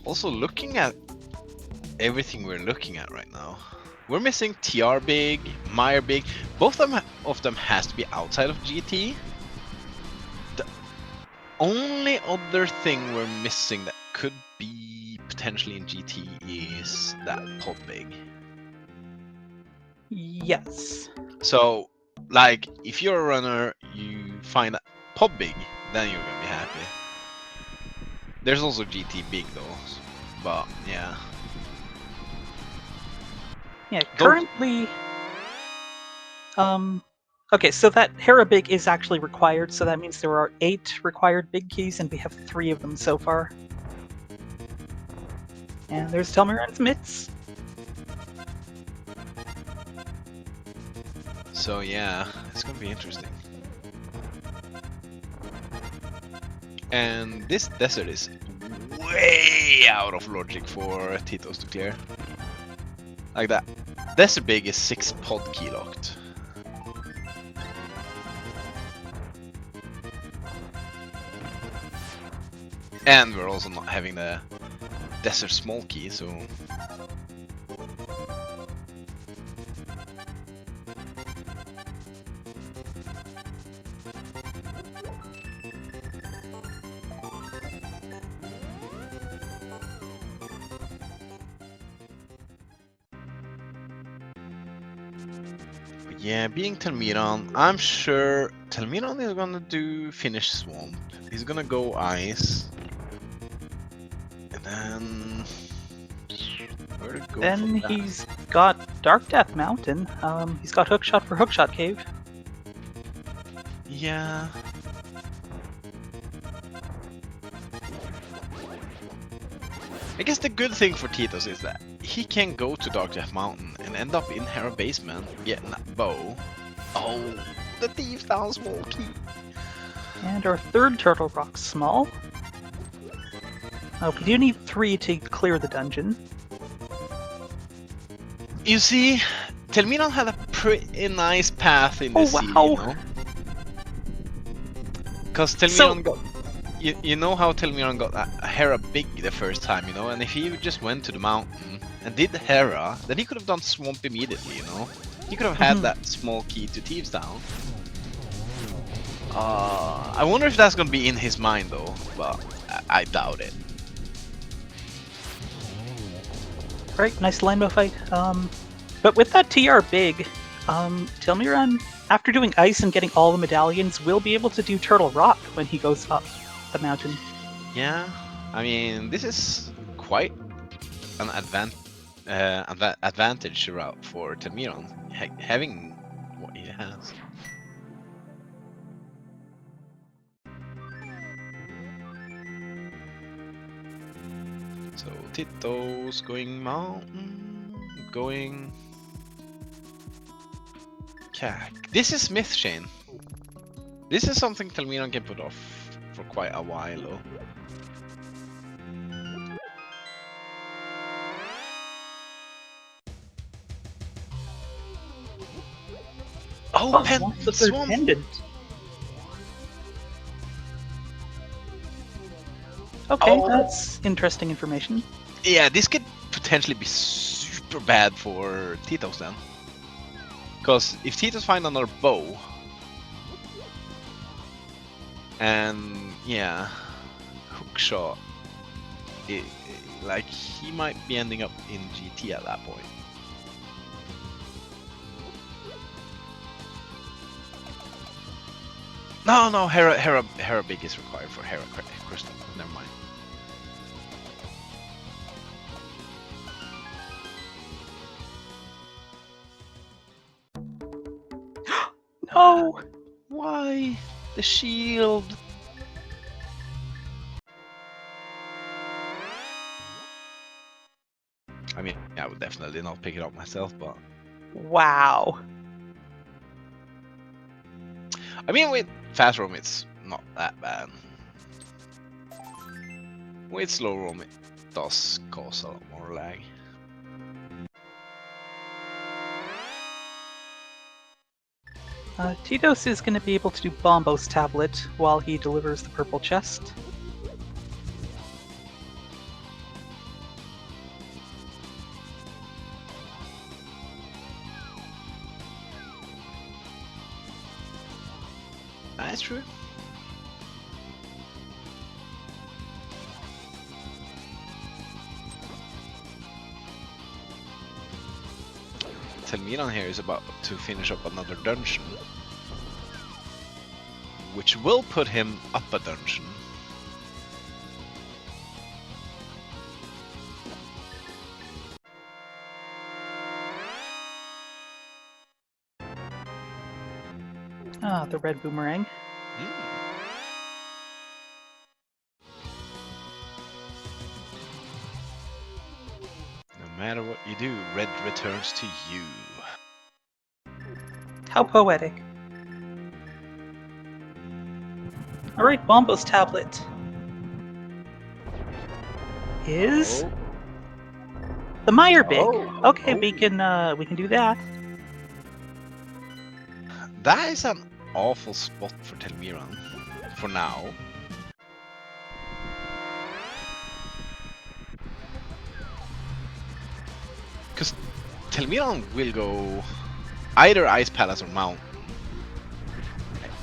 Also, looking at everything we're looking at right now, we're missing TR big, Mire big. Both of them has to be outside of GT. The only other thing we're missing that could be potentially in GT is that pod big. Yes. So, like, if you're a runner, you find that pod big, then you're gonna be happy. There's also GT big though, but yeah. Yeah, Don't- currently... Okay, so that Hera Big is actually required, so that means there are 8 required big keys, and we have 3 of them so far. And there's Telmiran's mitts. So yeah, it's gonna be interesting. And this desert is way out of logic for Titos to clear. Like that. Desert Big is 6 pod key locked. And we're also not having the Desert Small key, so... But yeah, being Telmiran, I'm sure Telmiran is gonna do finish Swamp. He's gonna go Ice. And then... Where to go Then from that? he's got Dark Death Mountain. He's got Hookshot for Hookshot Cave. Yeah. I guess the good thing for Titos is that he can go to Dark Death Mountain and end up in Hera Basement getting that bow. Oh, the Thieves Down Small key. And our third Turtle Rock Small. We do need 3 to clear the dungeon. You see, Telmiran had a pretty nice path in this seed, wow. you know? Because Telmiran got... You know how Telmiran got a Hera Big the first time, you know? And if he just went to the mountain and did the Hera, then he could have done Swamp immediately, you know? He could have had that small key to Thieves Down. I wonder if that's gonna be in his mind though, but I doubt it. Right, nice Limbo fight. But with that TR Big, Telmiran, after doing Ice and getting all the medallions, will be able to do Turtle Rock when he goes up the mountain. Yeah, I mean, this is quite an advantage route for Telmiran, having what he has. So Titos going mountain, going Cack. This is Myth Chain. This is something Telmiran can put off for quite a while though. Oh, Swamp! Pendant. Okay, that's interesting information. Yeah, this could potentially be super bad for Titos then. Because if Titos find another bow, and yeah, hookshot, like he might be ending up in GT at that point. No, Hera Big is required for Hera Crystal. Never mind. No! Why? The shield! I mean, I would definitely not pick it up myself, but... Wow. I mean, with fast roam, it's not that bad. With slow roam, it does cause a lot more lag. Titos is going to be able to do Bombo's tablet while he delivers the purple chest. That's true. Telmiran here is about to finish up another dungeon, which will put him up a dungeon. Ah, the red boomerang. Mm. No matter what you do, red returns to you. How poetic. Alright, Bombo's tablet is Oh. the Meyerbeek. Oh. Okay, we can do that. That is an awful spot for Telmiran. For now. Because Telmiran will go either Ice Palace or Mountain.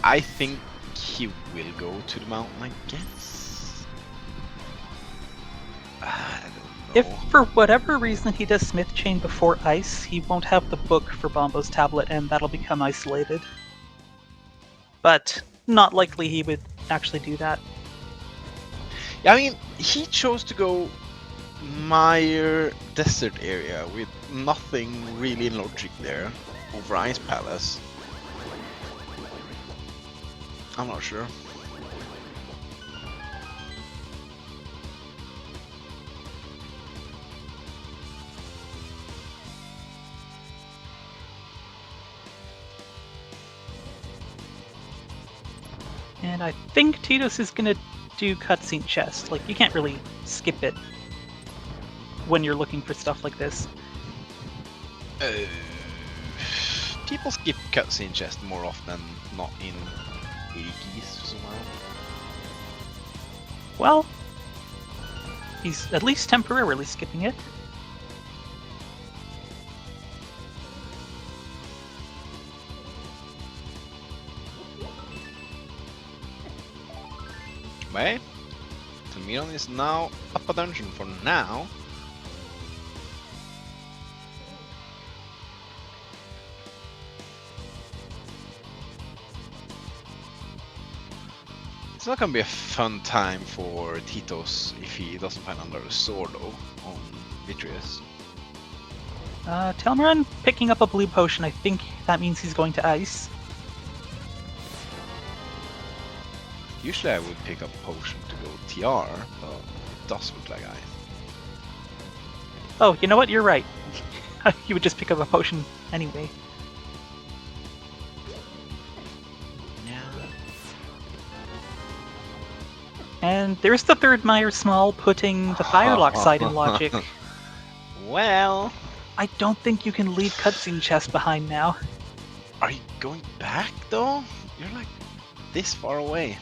I think he will go to the Mountain, I guess. I don't know. If for whatever reason he does Smith Chain before Ice, he won't have the book for Bombo's tablet and that'll become isolated. But not likely he would actually do that. Yeah, I mean, he chose to go Mire Desert area with nothing really logic there over Ice Palace. I'm not sure. And I think Titos is gonna do cutscene chest. Like, you can't really skip it when you're looking for stuff like this. People skip cutscene chest more often than not in Aegis somehow. Well, he's at least temporarily skipping it. Well, Telmiran is now up a dungeon for now. It's not gonna be a fun time for Titos if he doesn't find another sword though on Vitreous. Telmiran picking up a blue potion, I think that means he's going to Ice. Usually I would pick up a potion to go TR, but it does look like Ice. Oh, you know what? You're right. You would just pick up a potion anyway. Yeah. And there's the third Meyer Small putting the Firelock side in logic. Well, I don't think you can leave cutscene chest behind now. are you going back though? You're like this far away.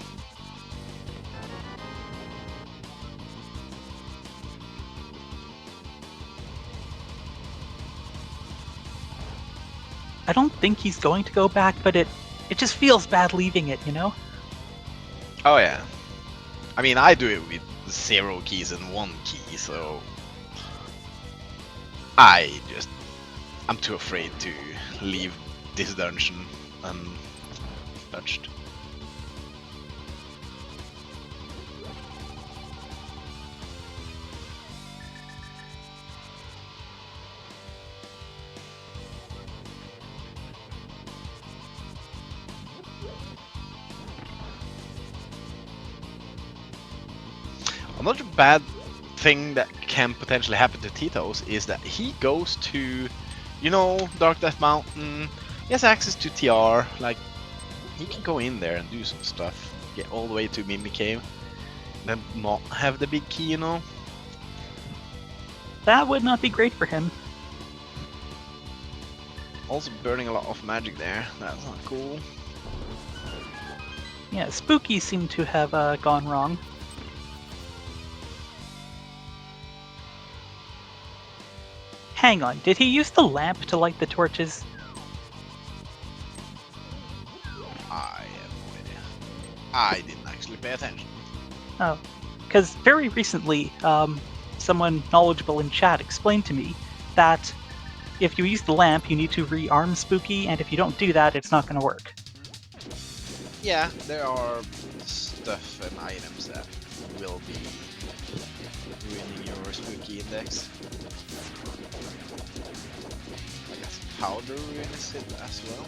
I don't think he's going to go back, but it just feels bad leaving it, you know? Oh yeah. I mean, I do it with 0 keys and 1 key, so I'm too afraid to leave this dungeon untouched. Another bad thing that can potentially happen to Titos is that he goes to, you know, Dark Death Mountain. He has access to TR, like he can go in there and do some stuff, get all the way to Mimic Cave, then not have the big key, you know. That would not be great for him. Also burning a lot of magic there. That's not cool. Yeah, Spooky seemed to have gone wrong. Hang on, did he use the lamp to light the torches? I have no idea. I didn't actually pay attention. Oh, because very recently, someone knowledgeable in chat explained to me that if you use the lamp, you need to rearm Spooky, and if you don't do that, it's not going to work. Yeah, there are stuff and items that will be ruining your Spooky index. I guess powder ruins it as well.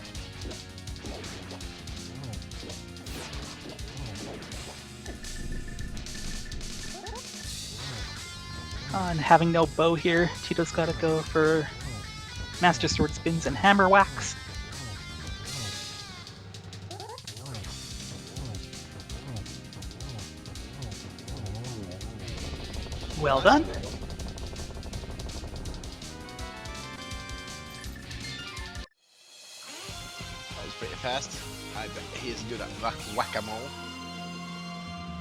And having no bow here, Tito's got to go for Master Sword Spins and Hammer Whacks. Well done. That was pretty fast. I bet he's good at whack-a-mole.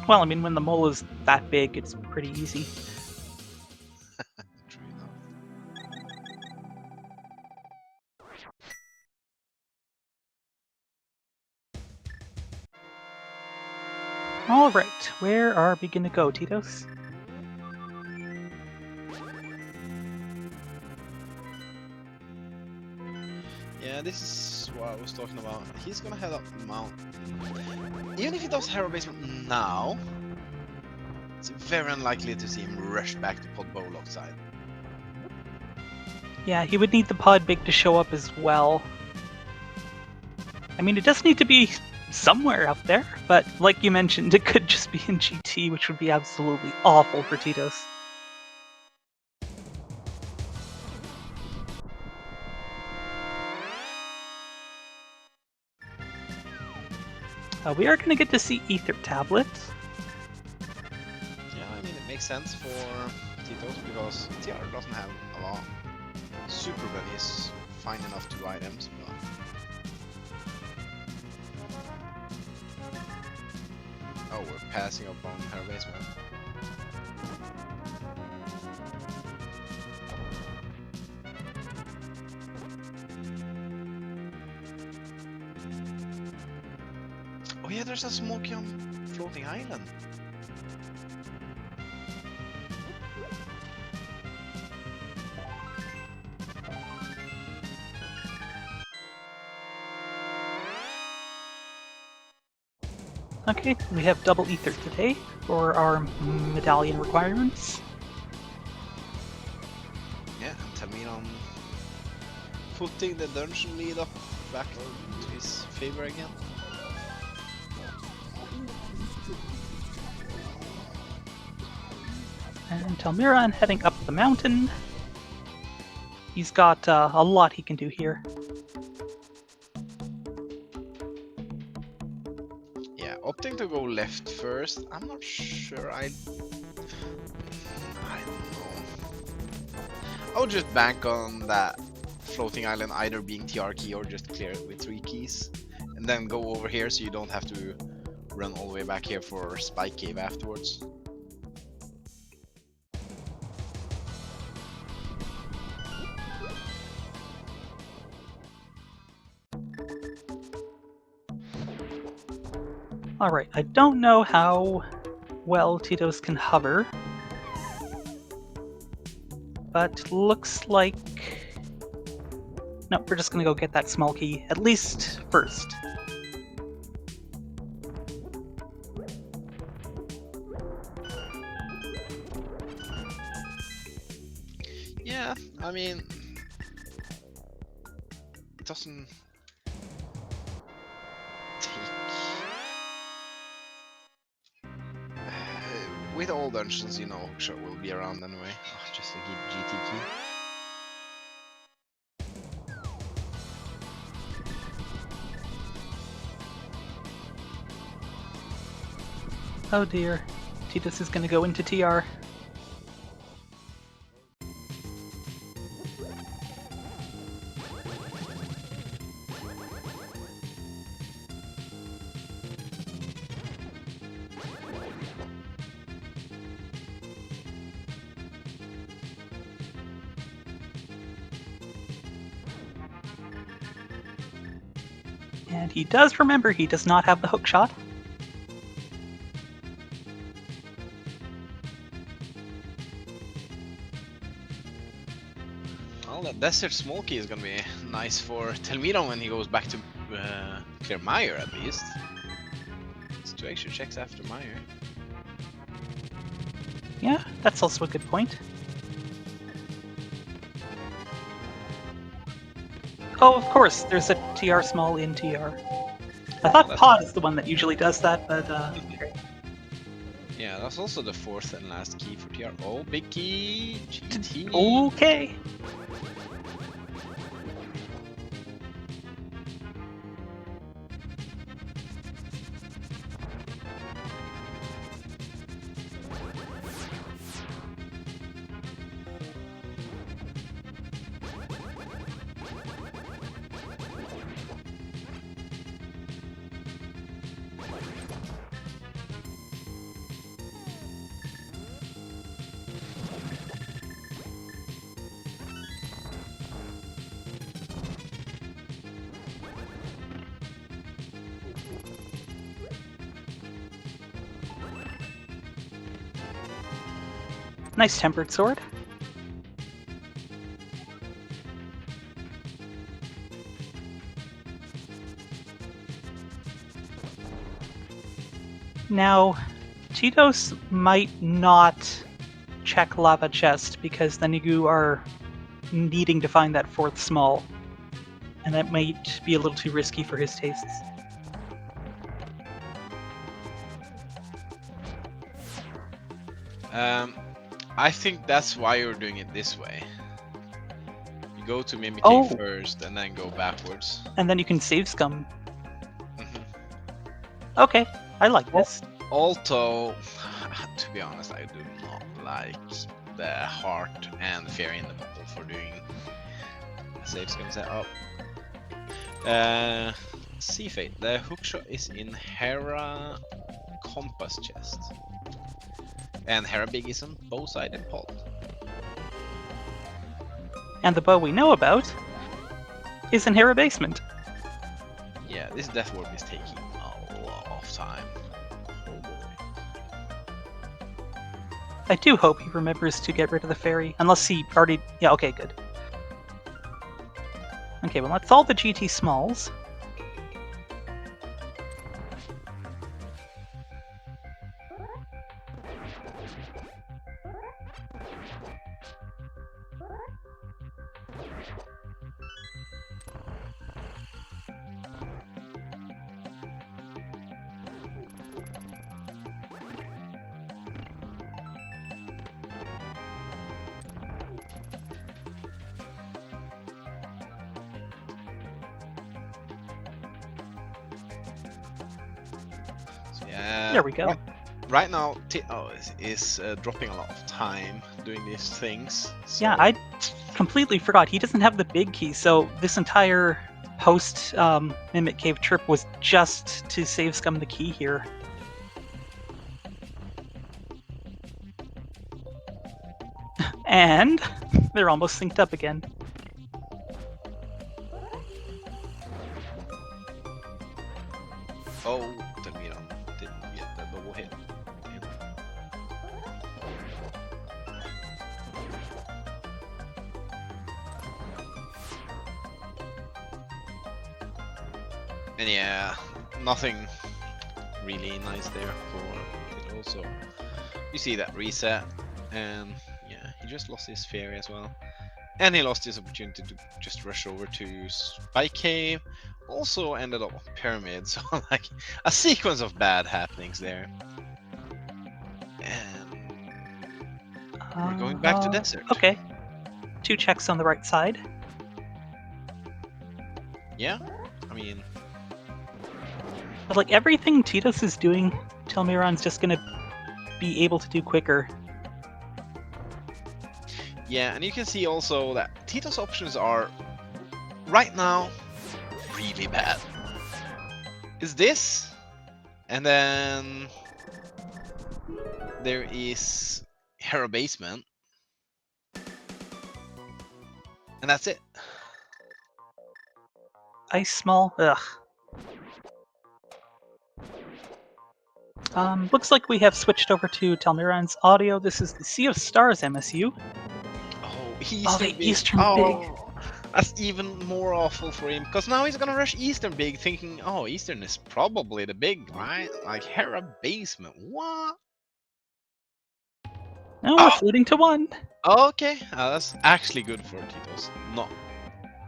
Well, I mean, when the mole is that big, it's pretty easy. True enough. Alright, where are we gonna go, Titos? Yeah, this is what I was talking about. He's gonna head up the mountain. Even if he does Hera basement now, it's very unlikely to see him rush back to Pod Bowlock side. Yeah, he would need the pod big to show up as well. I mean, it does need to be somewhere up there, but like you mentioned, it could just be in GT, which would be absolutely awful for Titos. We are going to get to see Ether Tablets. Yeah, I mean, it makes sense for Titos because TR doesn't have a lot. Super Bunny is fine enough 2 items, but... Oh, we're passing up on Hera basement. Oh yeah, there's a smoky on floating island. Okay, we have double Ether today for our medallion requirements. Yeah, and Telmiran putting the dungeon lead up back to his favor again. And Telmiran heading up the mountain. He's got a lot he can do here. Yeah, opting to go left first. I'm not sure. I don't know. I'll just bank on that floating island either being TR key or just clear it with 3 keys, and then go over here so you don't have to run all the way back here for Spike Cave afterwards. Alright, I don't know how well Titos can hover, but looks like... No, we're just gonna go get that small key, at least first. Yeah, I mean... It doesn't... With all dungeons, you know, hookshot will be around anyway. Oh, just a GT key. Oh dear, Titos is gonna go into TR. And he does remember he does not have the hookshot. Well, that desert small key is gonna be nice for Telmiran when he goes back to clear Meyer at least. It's 2 extra checks after Meyer. Yeah, that's also a good point. Oh, of course, there's a TR small in TR. I thought Pod is the one that usually does that, but okay. Yeah, that's also the fourth and last key for TR. Oh, big key! GT! Okay. Nice tempered sword. Now, Titos might not check Lava Chest because then you are needing to find that fourth small. And that might be a little too risky for his tastes. I think that's why you're doing it this way. You go to Mimic Oh. first and then go backwards. And then you can save scum. Mhm. Okay, I like this. Also, to be honest, I do not like the heart and fairy in the middle for doing save scum setup. Sea Fate. The hookshot is in Hera compass chest. And Hera big is on bow-sided pod. And the bow we know about is in Hera basement. Yeah, this death warp is taking a lot of time. Oh boy. I do hope he remembers to get rid of the fairy, unless he already... Yeah, okay, good. Okay, well that's all the GT smalls. Yeah. There we go. Right now, Titos is dropping a lot of time doing these things. So Yeah, I completely forgot. He doesn't have the big key, so this entire post Mimic Cave trip was just to save scum the key here. And they're almost synced up again. Oh, Telmiran didn't get the double hit. And yeah, nothing really nice there for it also. You see that reset, and yeah, he just lost his fairy as well. And he lost his opportunity to just rush over to Spike Cave. Also ended up on Pyramid, so like a sequence of bad happenings there. And we're going back to Desert. Okay. 2 checks on the right side. Yeah, I mean, But like everything Titos is doing, Telmiran's just gonna be able to do quicker. yeah, and you can see also that Titos options are right now really bad. Is this, and then there is Hera Basement, and that's it. Ice small, ugh. Looks like we have switched over to Telmiran's audio. This is the Sea of Stars MSU. Oh, Eastern the Big. Eastern oh, that's even more awful for him, because now he's gonna rush Eastern Big thinking, oh, Eastern is probably the big, right? Like Hera Basement, what? No, we're floating to 1. Okay, that's actually good for Titos. No.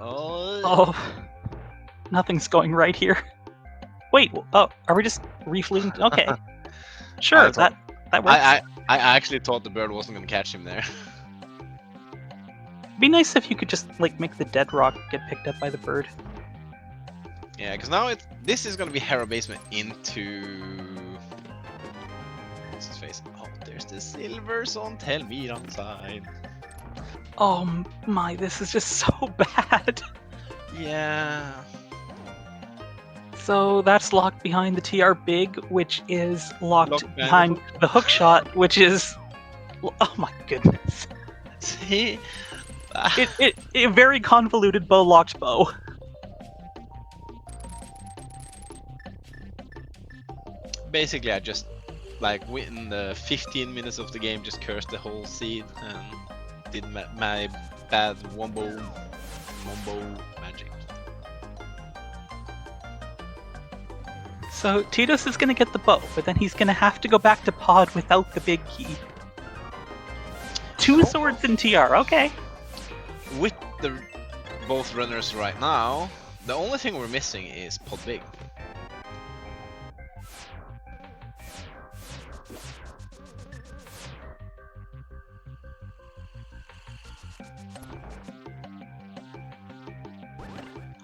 Oh, nothing's going right here. Wait, oh, are we just refleeting? Okay. Sure, That works. I actually thought the bird wasn't gonna catch him there. It'd be nice if you could just like make the dead rock get picked up by the bird. Yeah, because now this is gonna be Hera basement into. What's his face? Oh, there's the silvers on Telmiran side. Oh my, this is just so bad. Yeah. So that's locked behind the TR Big, which is locked Locked behind the hookshot, which is. Oh my goodness. See? It very convoluted bow locked bow. Basically, I just like within the 15 minutes of the game, just cursed the whole seed and did my bad wombo magic. So Titos is gonna get the bow, but then he's gonna have to go back to pod without the big key. Two swords in TR, okay. With the both runners right now, the only thing we're missing is pod big.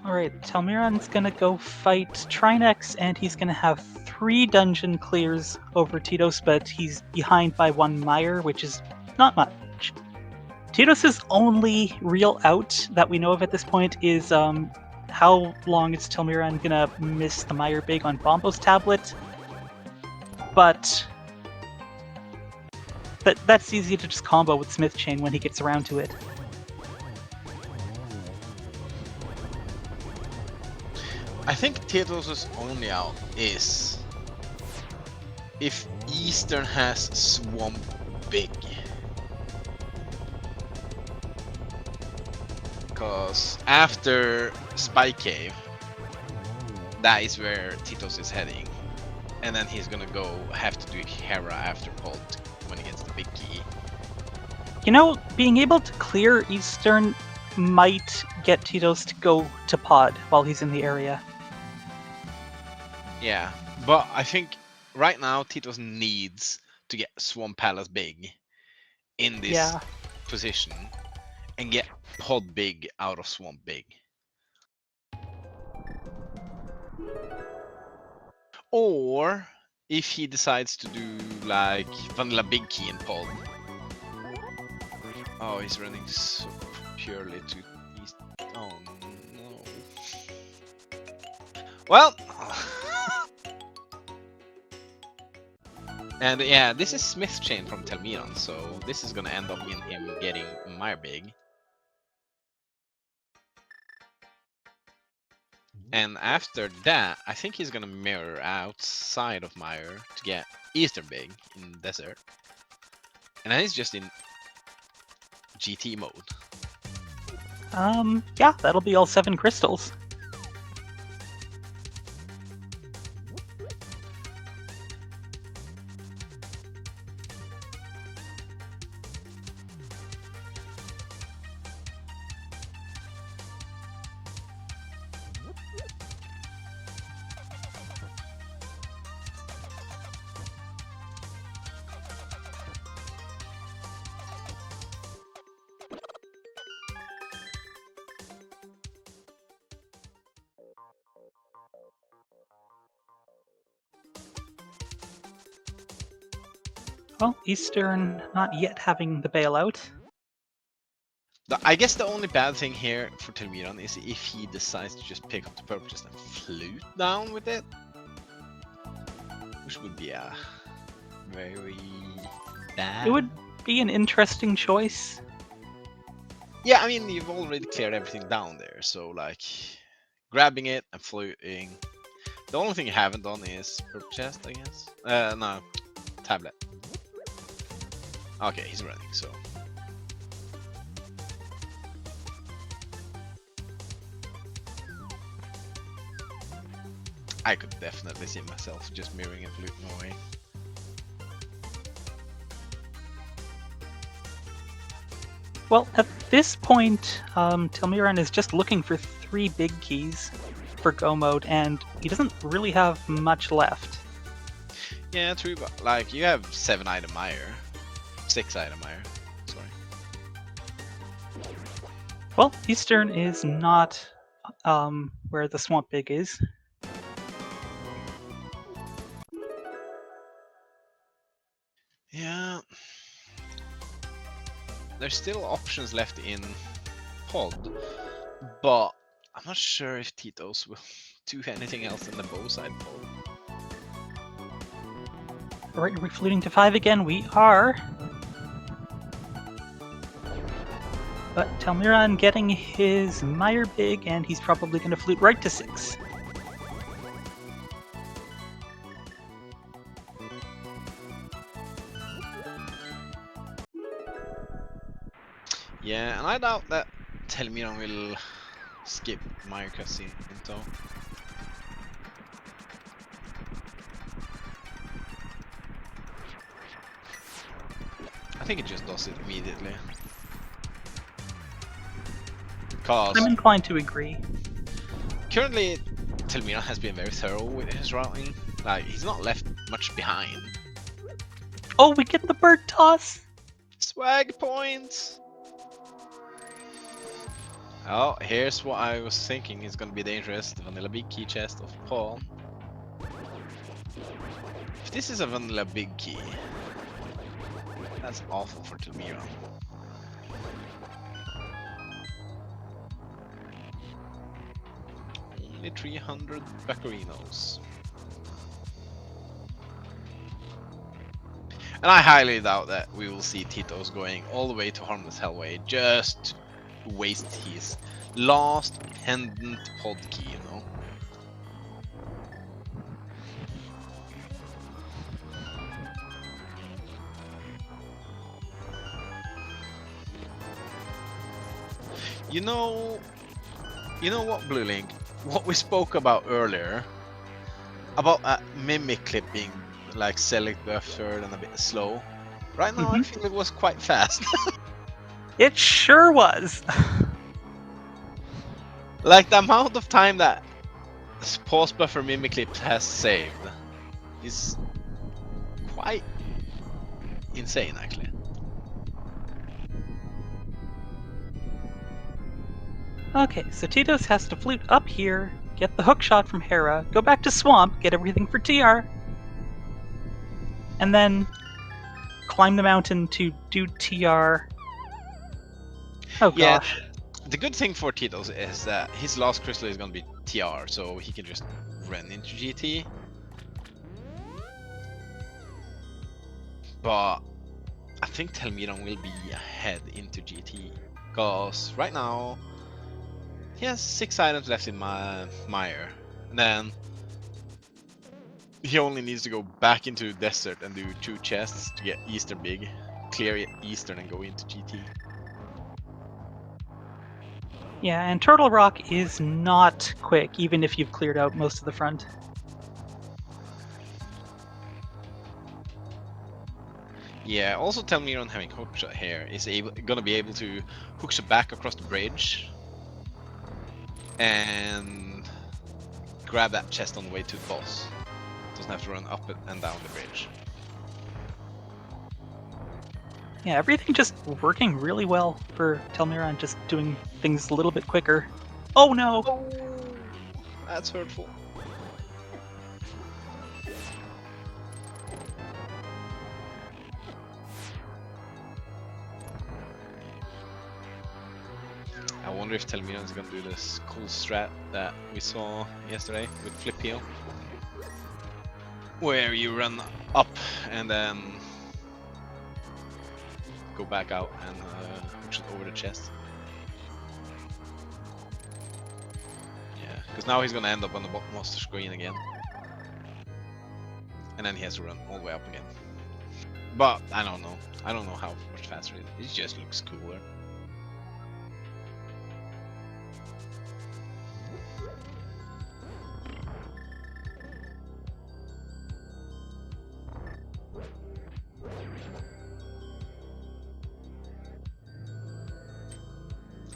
Alright, Telmiran's gonna go fight Trinex, and he's gonna have 3 dungeon clears over Titos, but he's behind by 1 mire, which is not much. Titos' only real out that we know of at this point is how long is Telmiran gonna miss the mire big on Bombo's tablet? But that's easy to just combo with Smith Chain when he gets around to it. I think Titos' only out is if Eastern has Swamp Big. Because after Spy Cave, that is where Titos is heading. And then he's gonna have to do Hera after Pod when he gets the big key. You know, being able to clear Eastern might get Titos to go to pod while he's in the area. Yeah, but I think right now Titos needs to get Swamp Palace big in this position and get Pod big out of Swamp big. Or if he decides to do like Vanilla Big Key in Pod. Oh, he's running so purely to East. Oh no. Well. And yeah, this is Smith's Chain from Telmiran, so this is gonna end up in him getting Mire Big. And after that, I think he's gonna mirror outside of Mire to get Eastern Big in Desert. And then he's just in GT mode. Yeah, that'll be all 7 crystals. Well, Eastern not yet having the bailout. I guess the only bad thing here for Telmiran is if he decides to just pick up the purple chest and flute down with it. Which would be a very bad. It would be an interesting choice. Yeah, I mean, you've already cleared everything down there, so like grabbing it and fluting. The only thing you haven't done is purple chest, I guess. No, tablet. Okay, he's running, so. I could definitely see myself just mirroring and fluting away. Well, at this point, Telmiran is just looking for 3 big keys for Go mode, and he doesn't really have much left. Yeah, true, but like you have 7 item Meyer. 6 item Meyer. Sorry. Well, Eastern is not where the Swamp Big is. Yeah. There's still options left in pod, but I'm not sure if Titos will do anything else than the bow side pod. Alright, are we fluting to 5 again? We are. But Telmiran getting his Meyer Big, and he's probably going to flute right to 6. Yeah, and I doubt that Telmiran will skip Meyer cutscene, so. I think it just does it immediately. Cause I'm inclined to agree. currently Telmiran has been very thorough with his routing. Like, he's not left much behind. Oh, we get the bird toss! Swag points! Oh, here's what I was thinking is gonna be dangerous. The vanilla big key chest of Paul. If this is a vanilla big key, that's awful for Telmiran. Only 300 Bacarinos. And I highly doubt that we will see Titos going all the way to Harmless Hellway just to waste his last pendant pod key, you know? You know what, Blue Link? What we spoke about earlier about mimic clipping, like select buffered and a bit slow. Right now, I feel it was quite fast. It sure was! Like the amount of time that pause buffer mimic clip has saved is quite insane, actually. Okay, so Titos has to flute up here, get the hookshot from Hera, go back to Swamp, get everything for TR, and then climb the mountain to do TR. Oh Yeah, gosh. the good thing for Titos is that his last crystal is gonna be TR, so he can just run into GT. But I think Telmiran will be ahead into GT, because right now he has 6 items left in my Meyer, and then he only needs to go back into desert and do 2 chests to get Eastern big, clear Eastern and go into GT. Yeah, and Turtle Rock is not quick, even if you've cleared out most of the front. Yeah, also Telmiran having hookshot here is gonna be able to hookshot back across the bridge and grab that chest on the way to the boss. Doesn't have to run up and down the bridge. Yeah, everything just working really well for Telmiran, just doing things a little bit quicker. Oh no! Oh, that's hurtful. I wonder if Telmiran is gonna do this cool strat that we saw yesterday with Flip Heal, where you run up and then go back out and hookshot over the chest. Yeah, because now he's gonna end up on the bottom of the screen again, and then he has to run all the way up again. But I don't know. I don't know how much faster it is. It just looks cooler.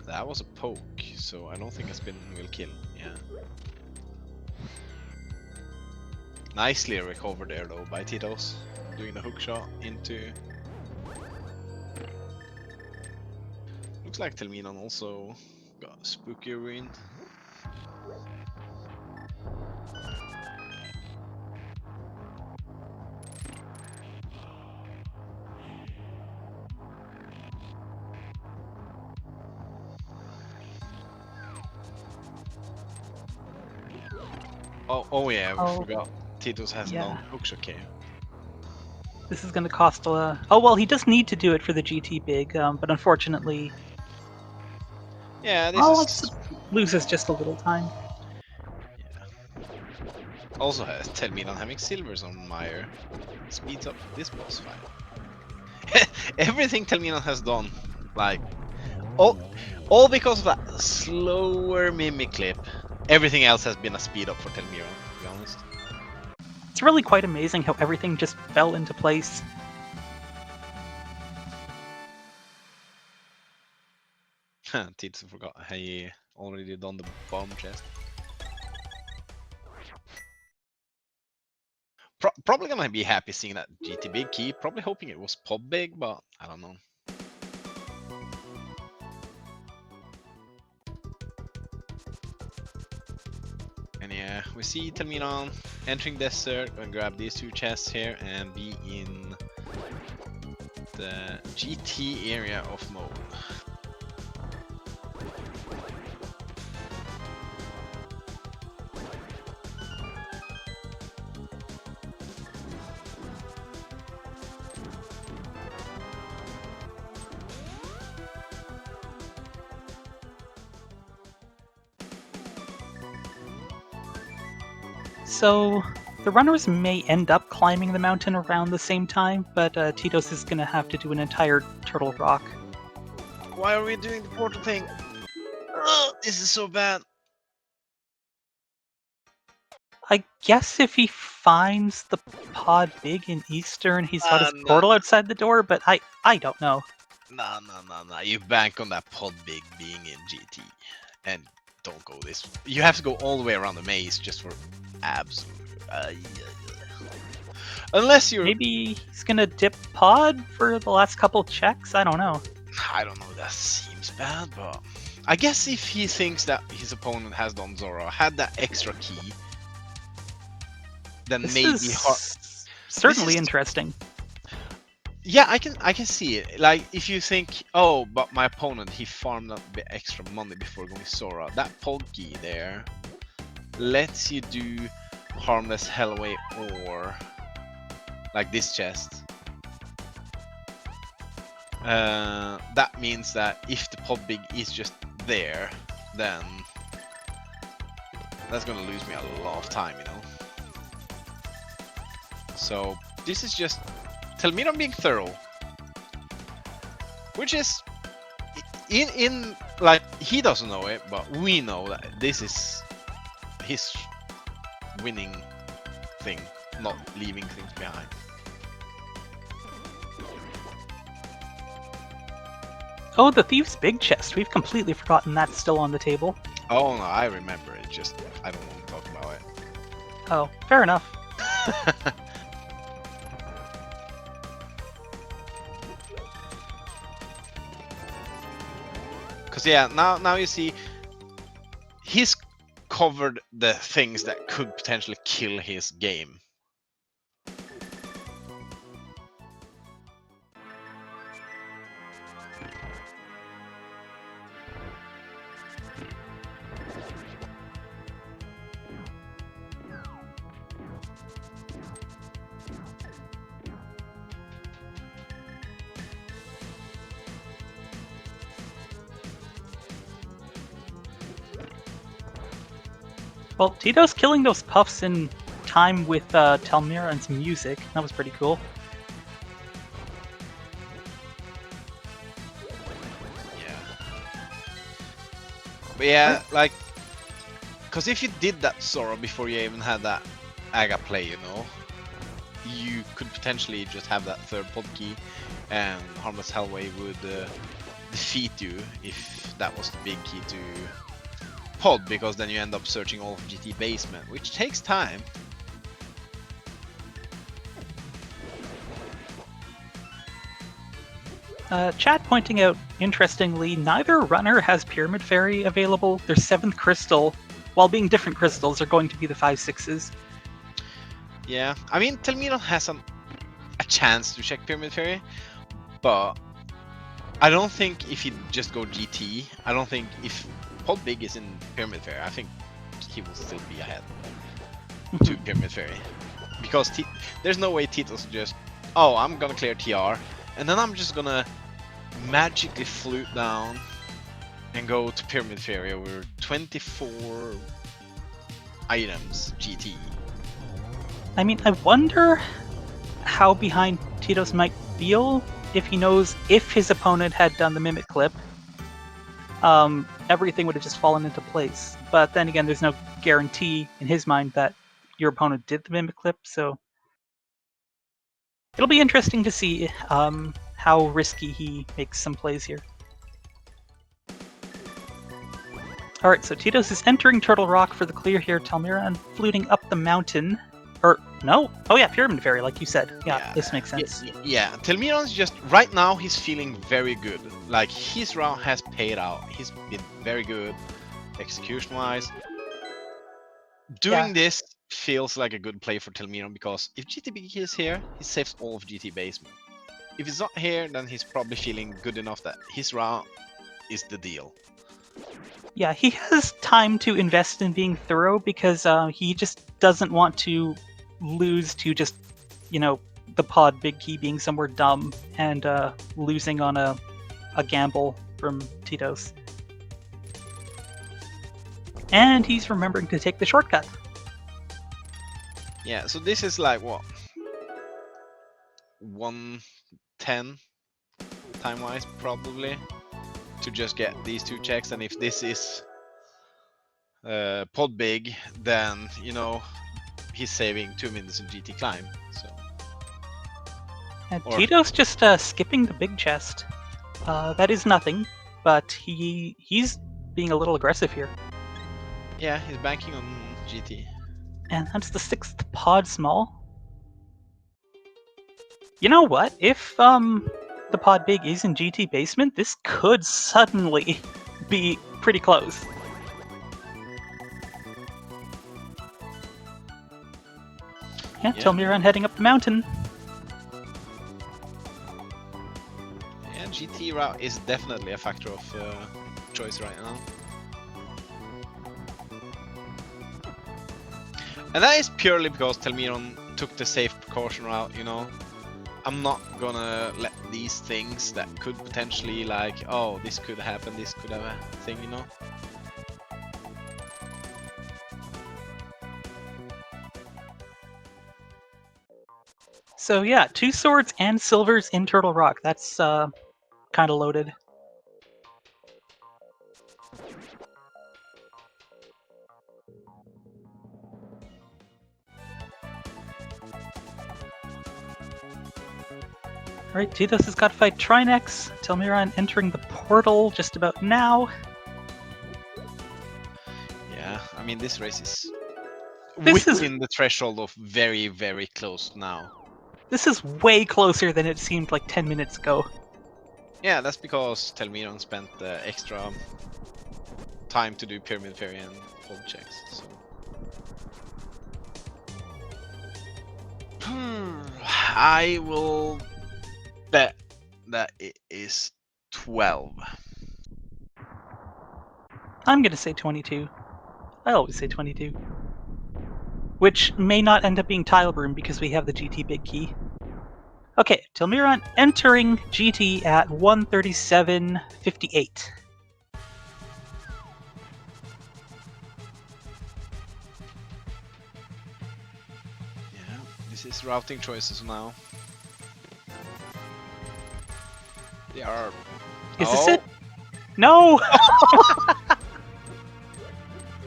That was a poke, so I don't think a spin will kill. Yeah. Nicely recovered there though by Titos, doing the hookshot into. Looks like Telmiran also got a spooky ruin. Oh yeah, we forgot. Titos has no hookshot cave. This is going to cost a... Oh, well, he does need to do it for the GT Big, but unfortunately... Yeah, this loses just a little time. Yeah. Also, Telmiran having silvers on Meyer speeds up this boss fight. Everything Telmiran has done, like, all because of that slower mimic clip. Everything else has been a speed up for Telmiran, to be honest. It's really quite amazing how everything just fell into place. Titos forgot he already done the bomb chest. Probably gonna be happy seeing that GT Big key. Probably hoping it was Pub Big, but I don't know. And yeah, we see Telmiran entering desert and grab these two chests here and be in the GT area of mode. So, the runners may end up climbing the mountain around the same time, but Titos is going to have to do an entire Turtle Rock. Why are we doing the portal thing? Ugh, this is so bad. I guess if he finds the pod big in Eastern, he's got his portal outside the door, but I don't know. Nah. You bank on that pod big being in GT. And don't go this. You have to go all the way around the maze just for absolute. Unless you're. Maybe he's gonna dip pod for the last couple checks? I don't know. I don't know, that seems bad, but. I guess if he thinks that his opponent has done Zora, had that extra key, then this maybe is certainly interesting. Yeah, I can see it. Like, if you think, oh, but my opponent, he farmed a bit extra money before going Sora. That Poggy there lets you do Harmless Hellway or like this chest. That means that if the Pod Big is just there, then that's gonna lose me a lot of time, you know? So, this is just Telmiran being thorough, which is in like he doesn't know it, but we know that this is his winning thing, not leaving things behind. Oh, the Thieves' Big Chest. We've completely forgotten that's still on the table. Oh no, I remember it. Just I don't want to talk about it. Oh, fair enough. Cause yeah, now you see he's covered the things that could potentially kill his game. Well, Titos killing those puffs in time with Telmiran's music. That was pretty cool. But yeah, like, cause if you did that Zora before you even had that Aga play, you know, you could potentially just have that third pod key, and Harmless Hellway would defeat you if that was the big key to pod, because then you end up searching all of GT basement, which takes time. Chat pointing out, interestingly, neither runner has Pyramid Fairy available. Their 7th crystal, while being different crystals, are going to be the 5/6s. Yeah, I mean, Telmiran has a chance to check Pyramid Fairy, but I don't think if he just go GT, I don't think if Pod Big is in Pyramid Fairy, I think he will still be ahead to Pyramid Fairy. Because there's no way Titos just, oh, I'm gonna clear TR, and then I'm just gonna magically flute down and go to Pyramid Fairy over 24 items GT. I mean, I wonder how behind Titos might feel if he knows if his opponent had done the Mimic Clip. Everything would have just fallen into place. But then again, there's no guarantee in his mind that your opponent did the Mimic Clip, so it'll be interesting to see how risky he makes some plays here. Alright, so Titos is entering Turtle Rock for the clear here. Telmiran fluting up the mountain. Or, no? Oh yeah, Pyramid Fairy, like you said. Yeah, this makes sense. Yeah, Telmiran's just, right now he's feeling very good. Like, his round has paid out. He's been very good, execution-wise. Doing this feels like a good play for Telmiran, because if GTB is here, he saves all of GT basement. If he's not here, then he's probably feeling good enough that his round is the deal. Yeah, he has time to invest in being thorough because he just doesn't want to lose to just, you know, the Pod Big Key being somewhere dumb and losing on a gamble from Titos. And he's remembering to take the shortcut. Yeah, so this is like, what? 110 time-wise, probably, to just get these 2 checks. And if this is Pod Big, then, you know, he's saving 2 minutes in GT climb. So. And Titos just skipping the big chest. That is nothing, but he's being a little aggressive here. Yeah, he's banking on GT. And that's the 6th pod small. You know what? If the Pod Big is in GT basement, this could suddenly be pretty close. Yeah, Telmiran heading up the mountain. Yeah, GT route is definitely a factor of choice right now. And that is purely because Telmiran took the safe precaution route, you know. I'm not gonna let these things that could potentially, like, oh, this could happen, this could have a thing, you know. So yeah, 2 swords and silvers in Turtle Rock. That's kind of loaded. Alright, Titos has got to fight Trinex. Telmiran entering the portal just about now. Yeah, I mean, this race is within the threshold of very, very close now. This is way closer than it seemed like 10 minutes ago. Yeah, that's because Telmiran spent the extra time to do Pyramid Fairy and hold checks. So. I will bet that it is 12. I'm gonna say 22. I always say 22. Which may not end up being Tile Broom because we have the GT Big Key. Okay, Telmiran entering GT at 137.58. Yeah, this is routing choices now. They are... Is this it? No!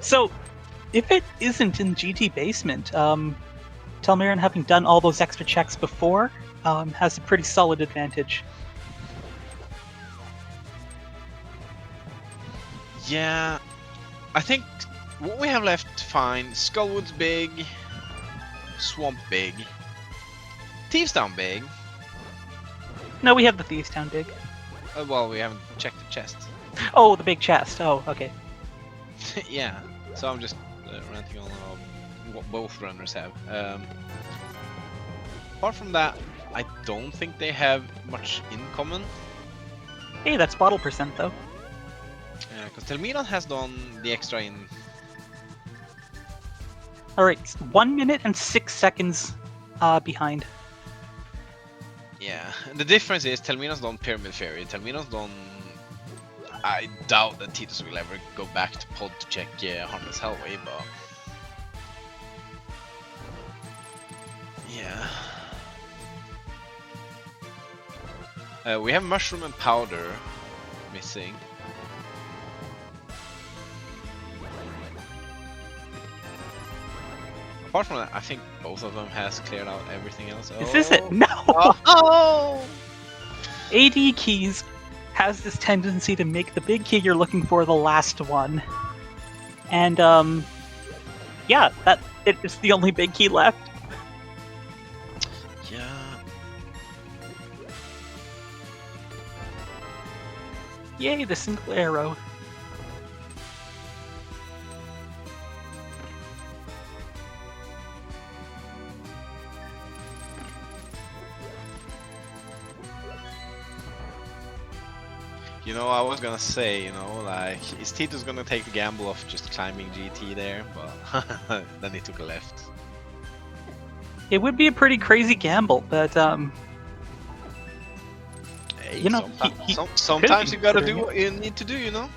So, if it isn't in GT basement, Telmiran, having done all those extra checks before, has a pretty solid advantage. Yeah, I think what we have left to find, Skullwood's big, Swamp big, Thieves Town big. No, we have the Thieves Town Big. Well, we haven't checked the chest. Oh, the big chest. Oh, okay. Yeah, so I'm just ranting on what both runners have. Apart from that, I don't think they have much in common. Hey, that's bottle percent though. Because Telmiran has done the extra in. All right, 1 minute and 6 seconds behind. Yeah, the difference is Telmiran's done Pyramid Fairy. Telmiran's done. I doubt that Titos will ever go back to pod to check Harmless Hellway, but. Yeah. We have Mushroom and Powder missing. Apart from that, I think both of them has cleared out everything else. Is this it? No! Oh! AD keys has this tendency to make the big key you're looking for the last one. And, yeah, it is the only big key left. Yeah. Yay, the single arrow. You know, I was gonna say, you know, like, is Titos gonna take the gamble of just climbing GT there? But then he took a left. It would be a pretty crazy gamble, but, Hey, you know, sometimes you gotta do considering what you need to do, you know?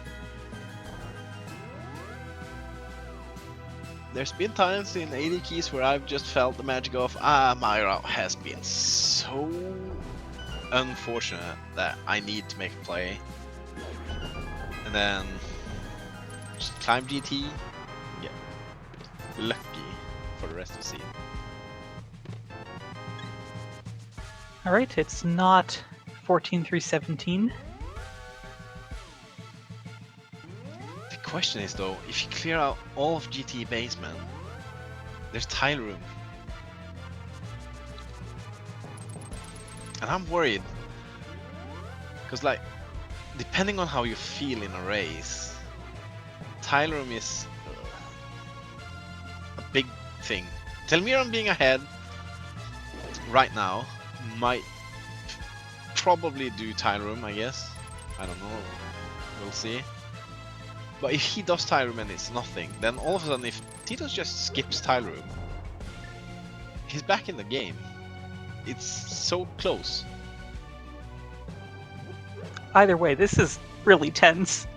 There's been times in AD keys where I've just felt the magic of, my route has been so unfortunate that I need to make a play. And then just climb GT, get lucky for the rest of the scene. alright, it's not 14 through 17. The question is though, if you clear out all of GT basement, there's tile room. And I'm worried. Because like, depending on how you feel in a race, tile room is a big thing. Telmiran being ahead right now might probably do tile room, I guess. I don't know. We'll see. But if he does tile room and it's nothing, then all of a sudden if Titos just skips tile room, he's back in the game. It's so close. Either way, this is really tense.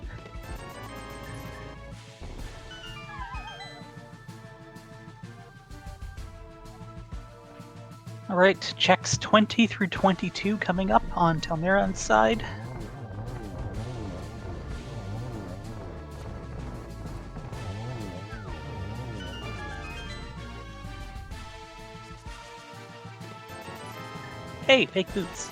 Alright, checks 20 through 22 coming up on Telmiran's side. Hey, fake boots.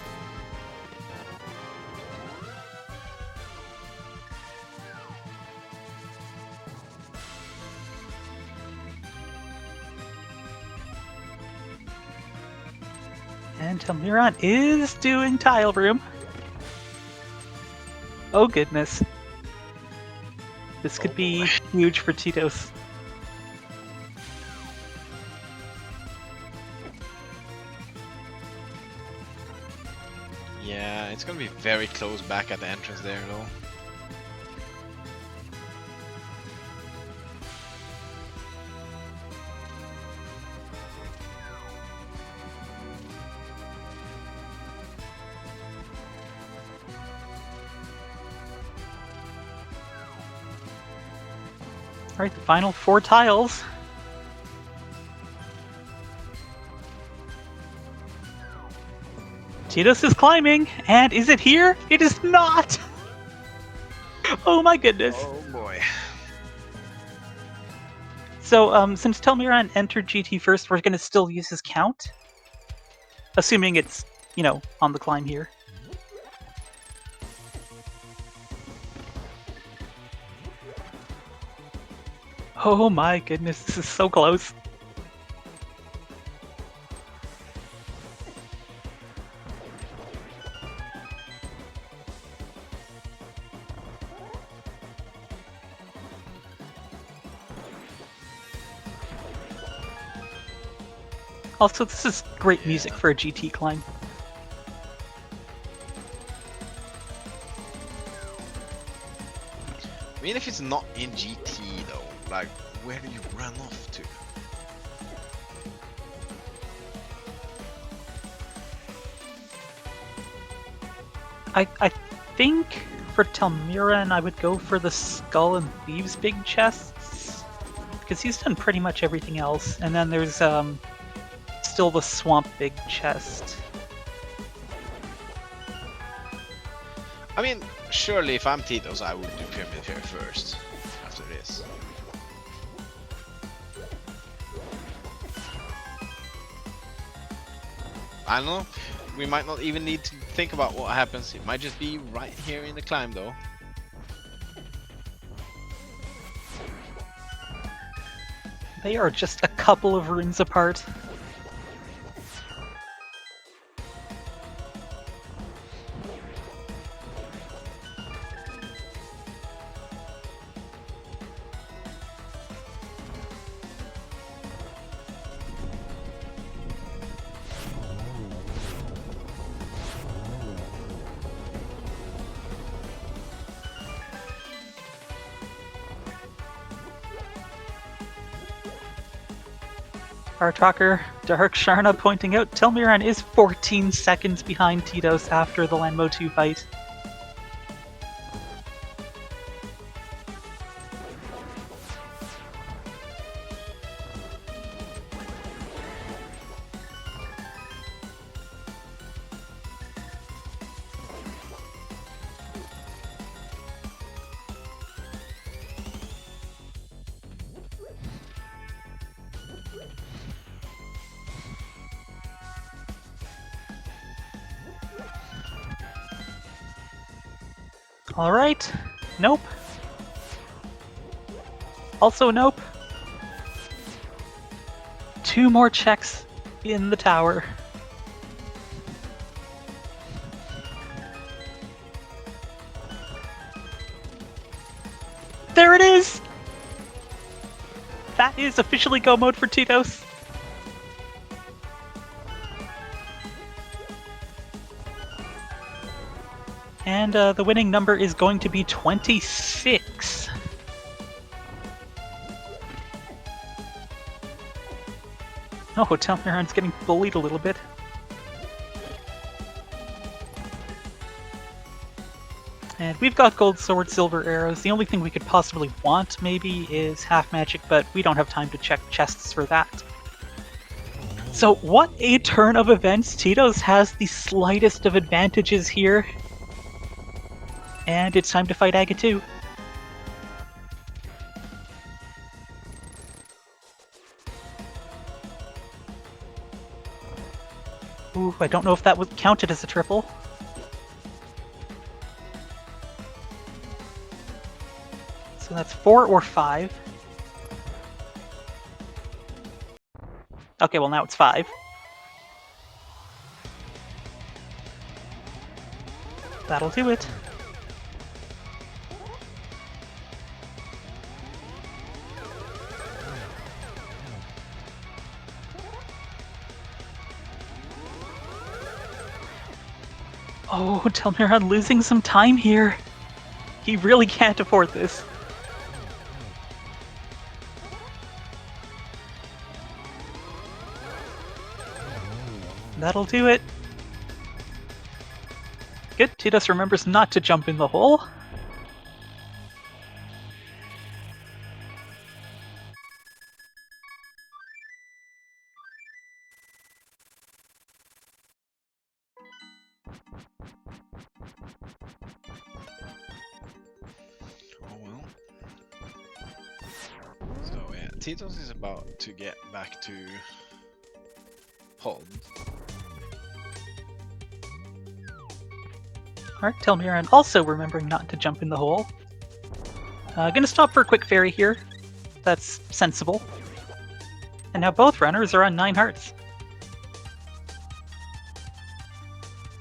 And Telmiran is doing tile room. Oh goodness. This could be huge for Titos. Yeah, it's gonna be very close back at the entrance there though. Alright, the final 4 tiles. Titos is climbing, and is it here? It is not! Oh my goodness. Oh boy. So, since Telmiran entered GT first, we're gonna still use his count. Assuming it's, you know, on the climb here. Oh my goodness, this is so close. Also, this is great music Yeah. for a GT climb. I mean, if it's not in GT though, like, where do you run off to? I think for Telmiran I would go for the Skull and Thieves big chests, because he's done pretty much everything else. And then there's still the Swamp big chest. I mean, surely if I'm Titos, I would do Pyramid Fair first, after this. I don't know, we might not even need to think about what happens, it might just be right here in the climb though. They are just a couple of runes apart. Our tracker, Dark Sharna, pointing out Telmiran is 14 seconds behind Titos after the Lanmo 2 fight. Alright. Nope. Also nope. 2 more checks in the tower. There it is! That is officially go mode for Titos. And the winning number is going to be 26. Oh, Telmiran's getting bullied a little bit. And we've got gold sword, silver arrows. The only thing we could possibly want, maybe, is half magic, but we don't have time to check chests for that. So, what a turn of events! Titos has the slightest of advantages here. And it's time to fight Aga 2. Ooh, I don't know if that was counted as a triple. So that's 4 or 5. Okay, well now it's 5. That'll do it. Oh, Telmiran losing some time here. He really can't afford this. That'll do it. Good, Titos remembers not to jump in the hole. Oh well. So yeah, Titos is about to get back to Pond. Alright, Telmiran also remembering not to jump in the hole. Gonna stop for a quick fairy here. That's sensible. And now both runners are on 9 hearts.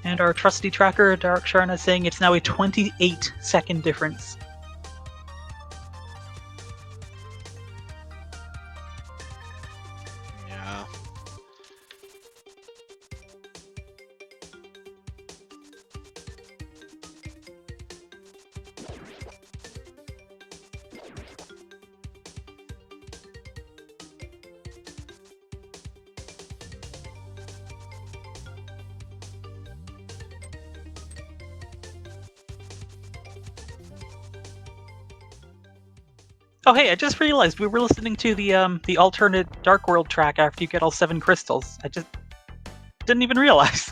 And our trusty tracker, Dark Sharna, saying it's now a 28-second difference. Yeah. Oh hey, I just realized we were listening to the alternate Dark World track after you get all 7 crystals. I just didn't even realize.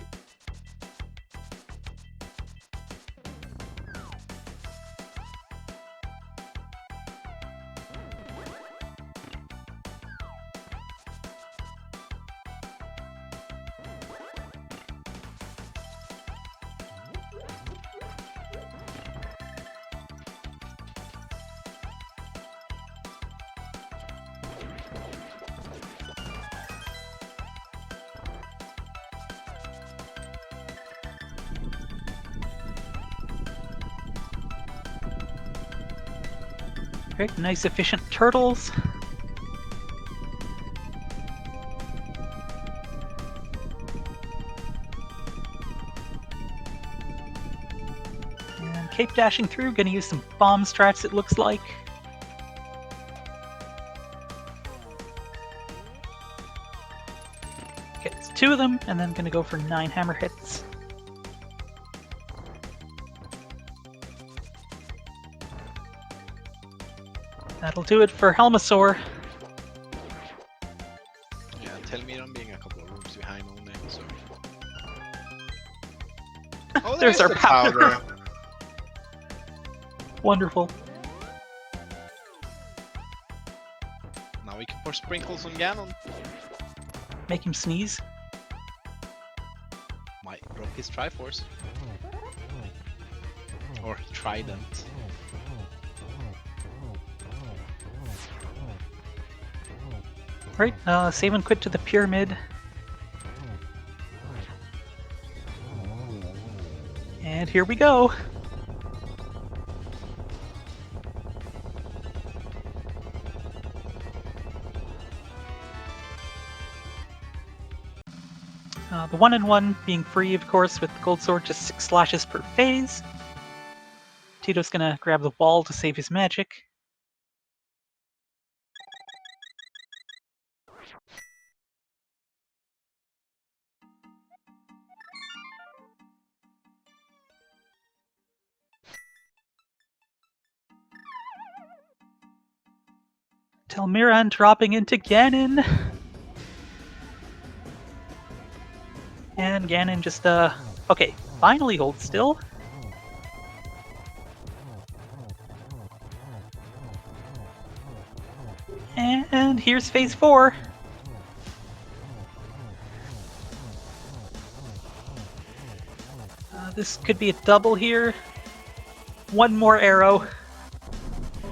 Great, nice efficient turtles. And cape dashing through, gonna use some bomb strats it looks like. Okay, it's 2 of them, and then gonna go for 9 hammer hits. That'll do it for Helmasaur. Yeah, Telmiran being a couple of rooms behind only, so... Oh, There's our the powder. Wonderful. Now we can pour sprinkles on Ganon. Make him sneeze. Might drop his Triforce. Or Trident. Right, save and quit to the pyramid. And here we go. The 1-in-1 being free, of course, with the gold sword, just 6 slashes per phase. Titos gonna grab the wall to save his magic. Telmiran dropping into Ganon. And Ganon just, okay, finally hold still. And here's phase 4. This could be a double here. 1 more arrow.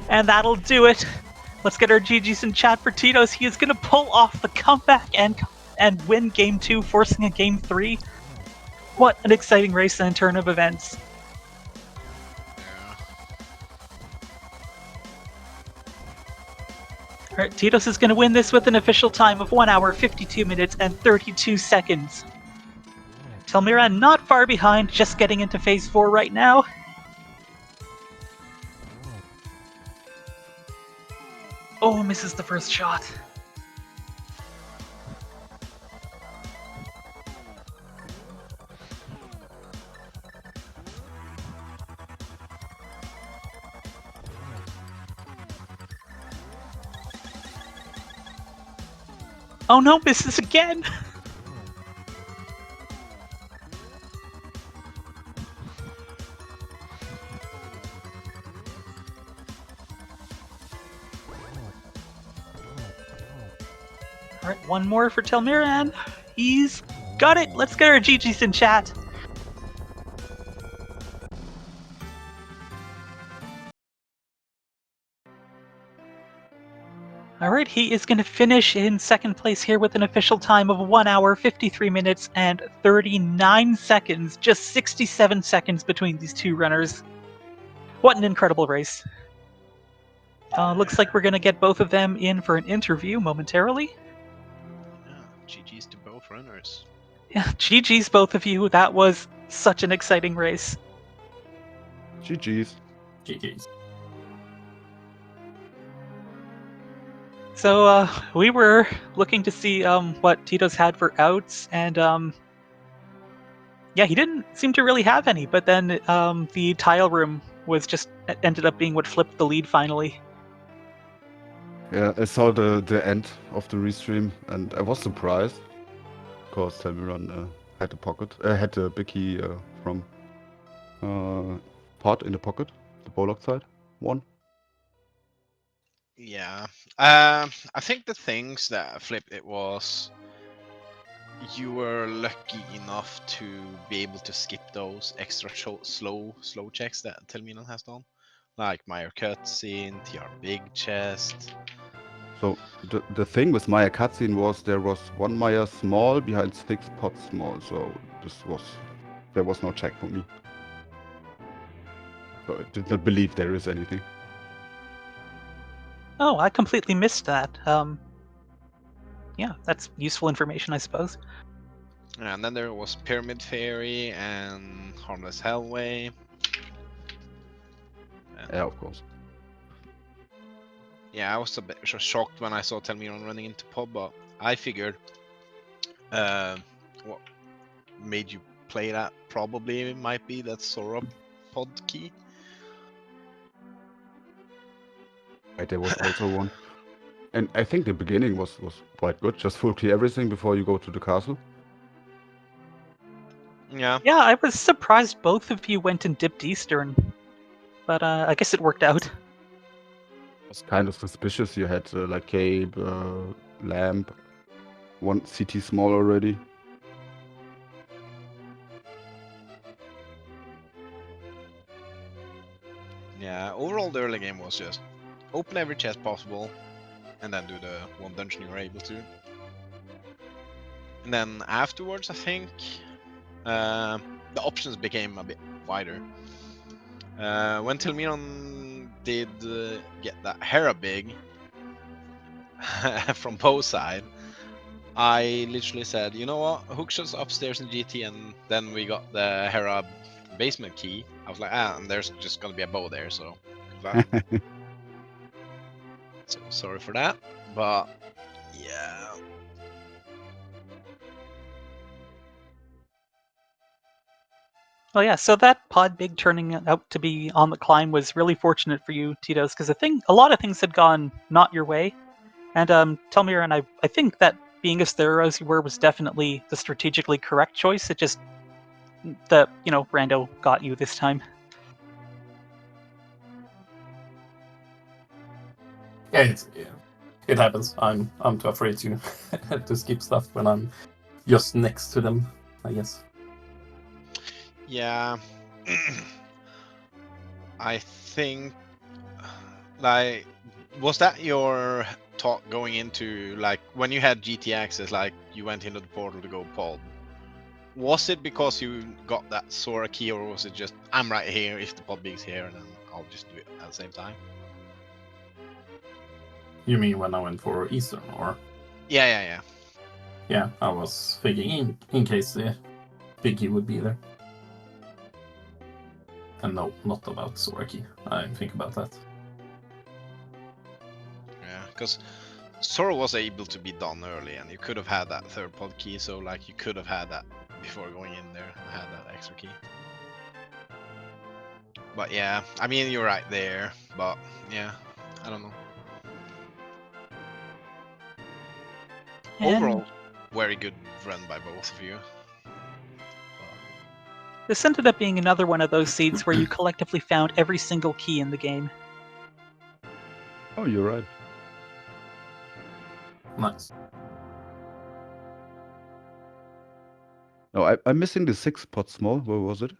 And that'll do it. Let's get our GGs in chat for Titos. He is going to pull off the comeback and win Game 2, forcing a Game 3. What an exciting race and turn of events. Alright, Titos is going to win this with an official time of 1 hour, 52 minutes, and 32 seconds. Telmiran not far behind, just getting into phase 4 right now. Oh, misses the first shot. Oh no, misses again! Alright, 1 more for Telmiran. He's got it! Let's get our GGs in chat. Alright, he is going to finish in second place here with an official time of 1 hour, 53 minutes, and 39 seconds. Just 67 seconds between these 2 runners. What an incredible race. Looks like we're going to get both of them in for an interview momentarily. Yeah, GG's to both runners. Yeah, GG's both of you. That was such an exciting race. GG's. GG's. So we were looking to see what Titos had for outs, and yeah, he didn't seem to really have any. But then the tile room was just ended up being what flipped the lead finally. Yeah, I saw the end of the restream and I was surprised because Telmiran had had a big key from pot in the pocket, the Bollock side one. Yeah. I think the things that flipped it was you were lucky enough to be able to skip those extra slow checks that Telmiran has done, like Meyer cutscene, TR big chest. So the thing with Maya cutscene was there was one Maya small behind 6 pots small, so there was no check for me. So I did not believe there is anything. Oh, I completely missed that. Yeah, that's useful information, I suppose. And then there was Pyramid Fairy and Harmless Hellway. And Yeah, of course. yeah, I was a bit shocked when I saw Telmiran running into Pod, but I figured what made you play that probably might be that Sora Pod key. Right, there was also one. And I think the beginning was quite good. Just full clear everything before you go to the castle. Yeah. Yeah, I was surprised both of you went and dipped Eastern, but I guess it worked out. It was kind of suspicious. You had like Cape, Lamp, one CT small already. Yeah, overall the early game was just open every chest possible and then do the one dungeon you were able to. And then afterwards, I think the options became a bit wider. When Telmiran did get that Hera big from Poe's side, I literally said, you know what, hookshot's upstairs in GT, and then we got the Hera basement key. I was like, and there's just gonna be a bow there, so good luck. So sorry for that, but yeah. Oh yeah, so that pod big turning out to be on the climb was really fortunate for you, Titos, because a lot of things had gone not your way. And Telmiran, I think that being as thorough as you were was definitely the strategically correct choice. It just Rando got you this time. Yeah, it happens. I'm too afraid to to skip stuff when I'm just next to them, I guess. Yeah. I think, like, was that your talk going into, like, when you had GT access, like, you went into the portal to go pod? Was it because you got that Sora key, or was it just, I'm right here, if the pod big's here, and then I'll just do it at the same time? You mean when I went for Eastern, or? Yeah. Yeah, I was thinking in case the big key would be there. And no, not about Soraki. I think about that. Yeah, because Sora was able to be done early, and you could have had that third pod key, so, like, you could have had that before going in there and had that extra key. But yeah, I mean, you're right there, but yeah, I don't know. And Overall, very good run by both of you. this ended up being another one of those seeds where you collectively found every single key in the game. Oh, you're right. Nice. No, I'm missing the 6 pot small. Where was it?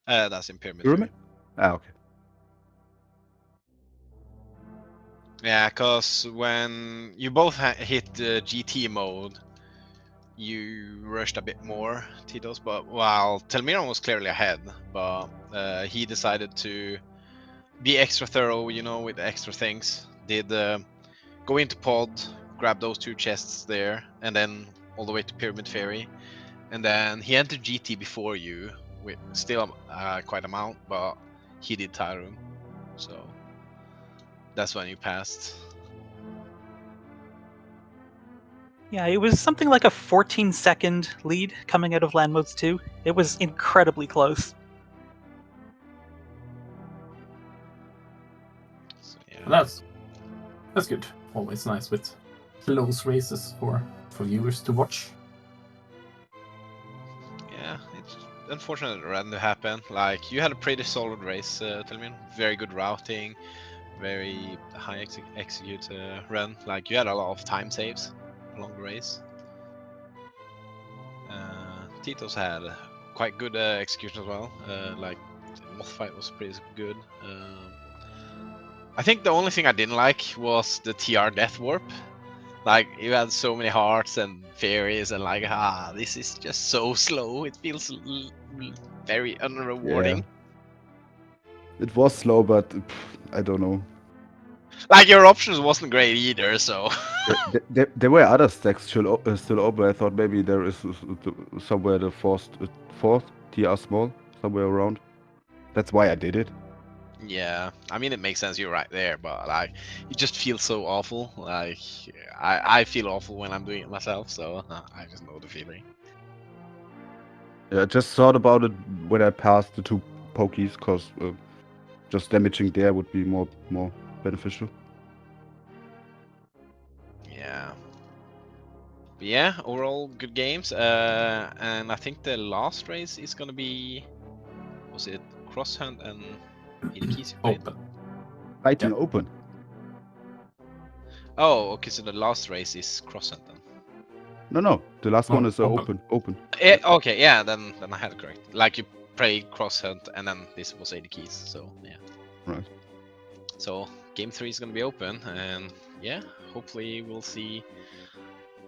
That's in Pyramid. Pyramid? Ah, okay. Yeah, cause when you both hit GT mode, you rushed a bit more, Titos. But while Telmiran was clearly ahead, but he decided to be extra thorough, with the extra things. Did go into pod, grab those 2 chests there, and then all the way to Pyramid Fairy. And then he entered GT before you, with still quite amount, but he did Tyrone. So that's when you passed. Yeah, it was something like a 14-second lead coming out of Land Modes 2. It was incredibly close. So, yeah. That's good. always nice with close races for viewers to watch. Yeah, it's unfortunate it had to happen. Like, you had a pretty solid race, Telmiran. Very good routing, very high execute run. Like, you had a lot of time saves along the race. Titos had quite good execution as well. Like, the moth fight was pretty good. I think the only thing I didn't like was the TR death warp. Like, you had so many hearts and fairies, and like, this is just so slow. It feels very unrewarding. Yeah. It was slow, but I don't know. Like, your options wasn't great either, so. There were other stacks still open. I thought maybe there is somewhere the fourth TR small somewhere around. That's why I did it. Yeah, I mean, it makes sense. You're right there, but like, it just feels so awful. Like, I feel awful when I'm doing it myself, so I just know the feeling. Yeah, I just thought about it when I passed the 2 pokies, cause just damaging there would be more beneficial. Yeah. But yeah, overall good games. And I think the last race is gonna be, was it Cross Hunt and Keys? Open. Fighting open. Oh, okay. So the last race is Cross Hunt then. No, the last No, one is open. open. Okay, yeah. Then I had it correct. Like, you played Cross Hunt, and then this was 80 keys. So yeah. Right. So game 3 is gonna be open, and yeah, hopefully we'll see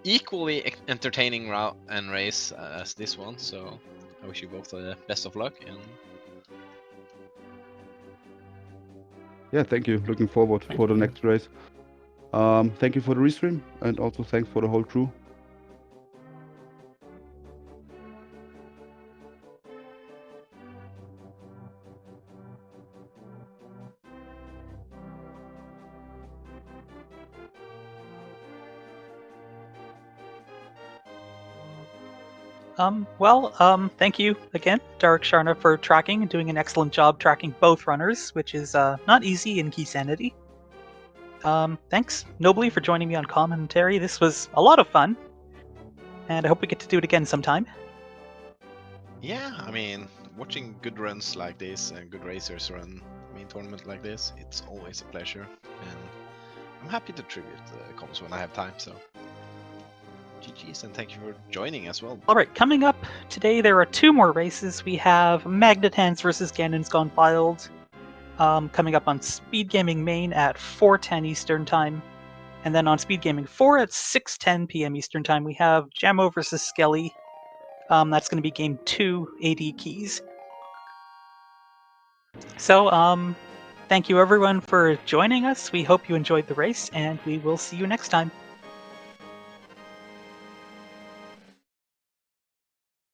equally entertaining route and race as this one. So I wish you both the best of luck, and Yeah, thank you. Looking forward for the next race. Thank you for the restream, and also thanks for the whole crew. Thank you again, Dark Sharna, for tracking and doing an excellent job tracking both runners, which is not easy in Key Sanity. Thanks, Nobly, for joining me on commentary. This was a lot of fun, and I hope we get to do it again sometime. yeah, I mean, watching good runs like this and good racers run main tournament like this, it's always a pleasure, and I'm happy to tribute comms when I have time. So GG's, and thank you for joining as well. Alright, coming up today, there are 2 more races. We have Magnetans versus Ganon's Gone Wild, coming up on SpeedGaming Main at 4:10 Eastern Time. And then on SpeedGaming 4 at 6:10 p.m. Eastern Time, we have Jammo versus Skelly. That's going to be game 2, 80 keys. So, thank you everyone for joining us. We hope you enjoyed the race, and we will see you next time.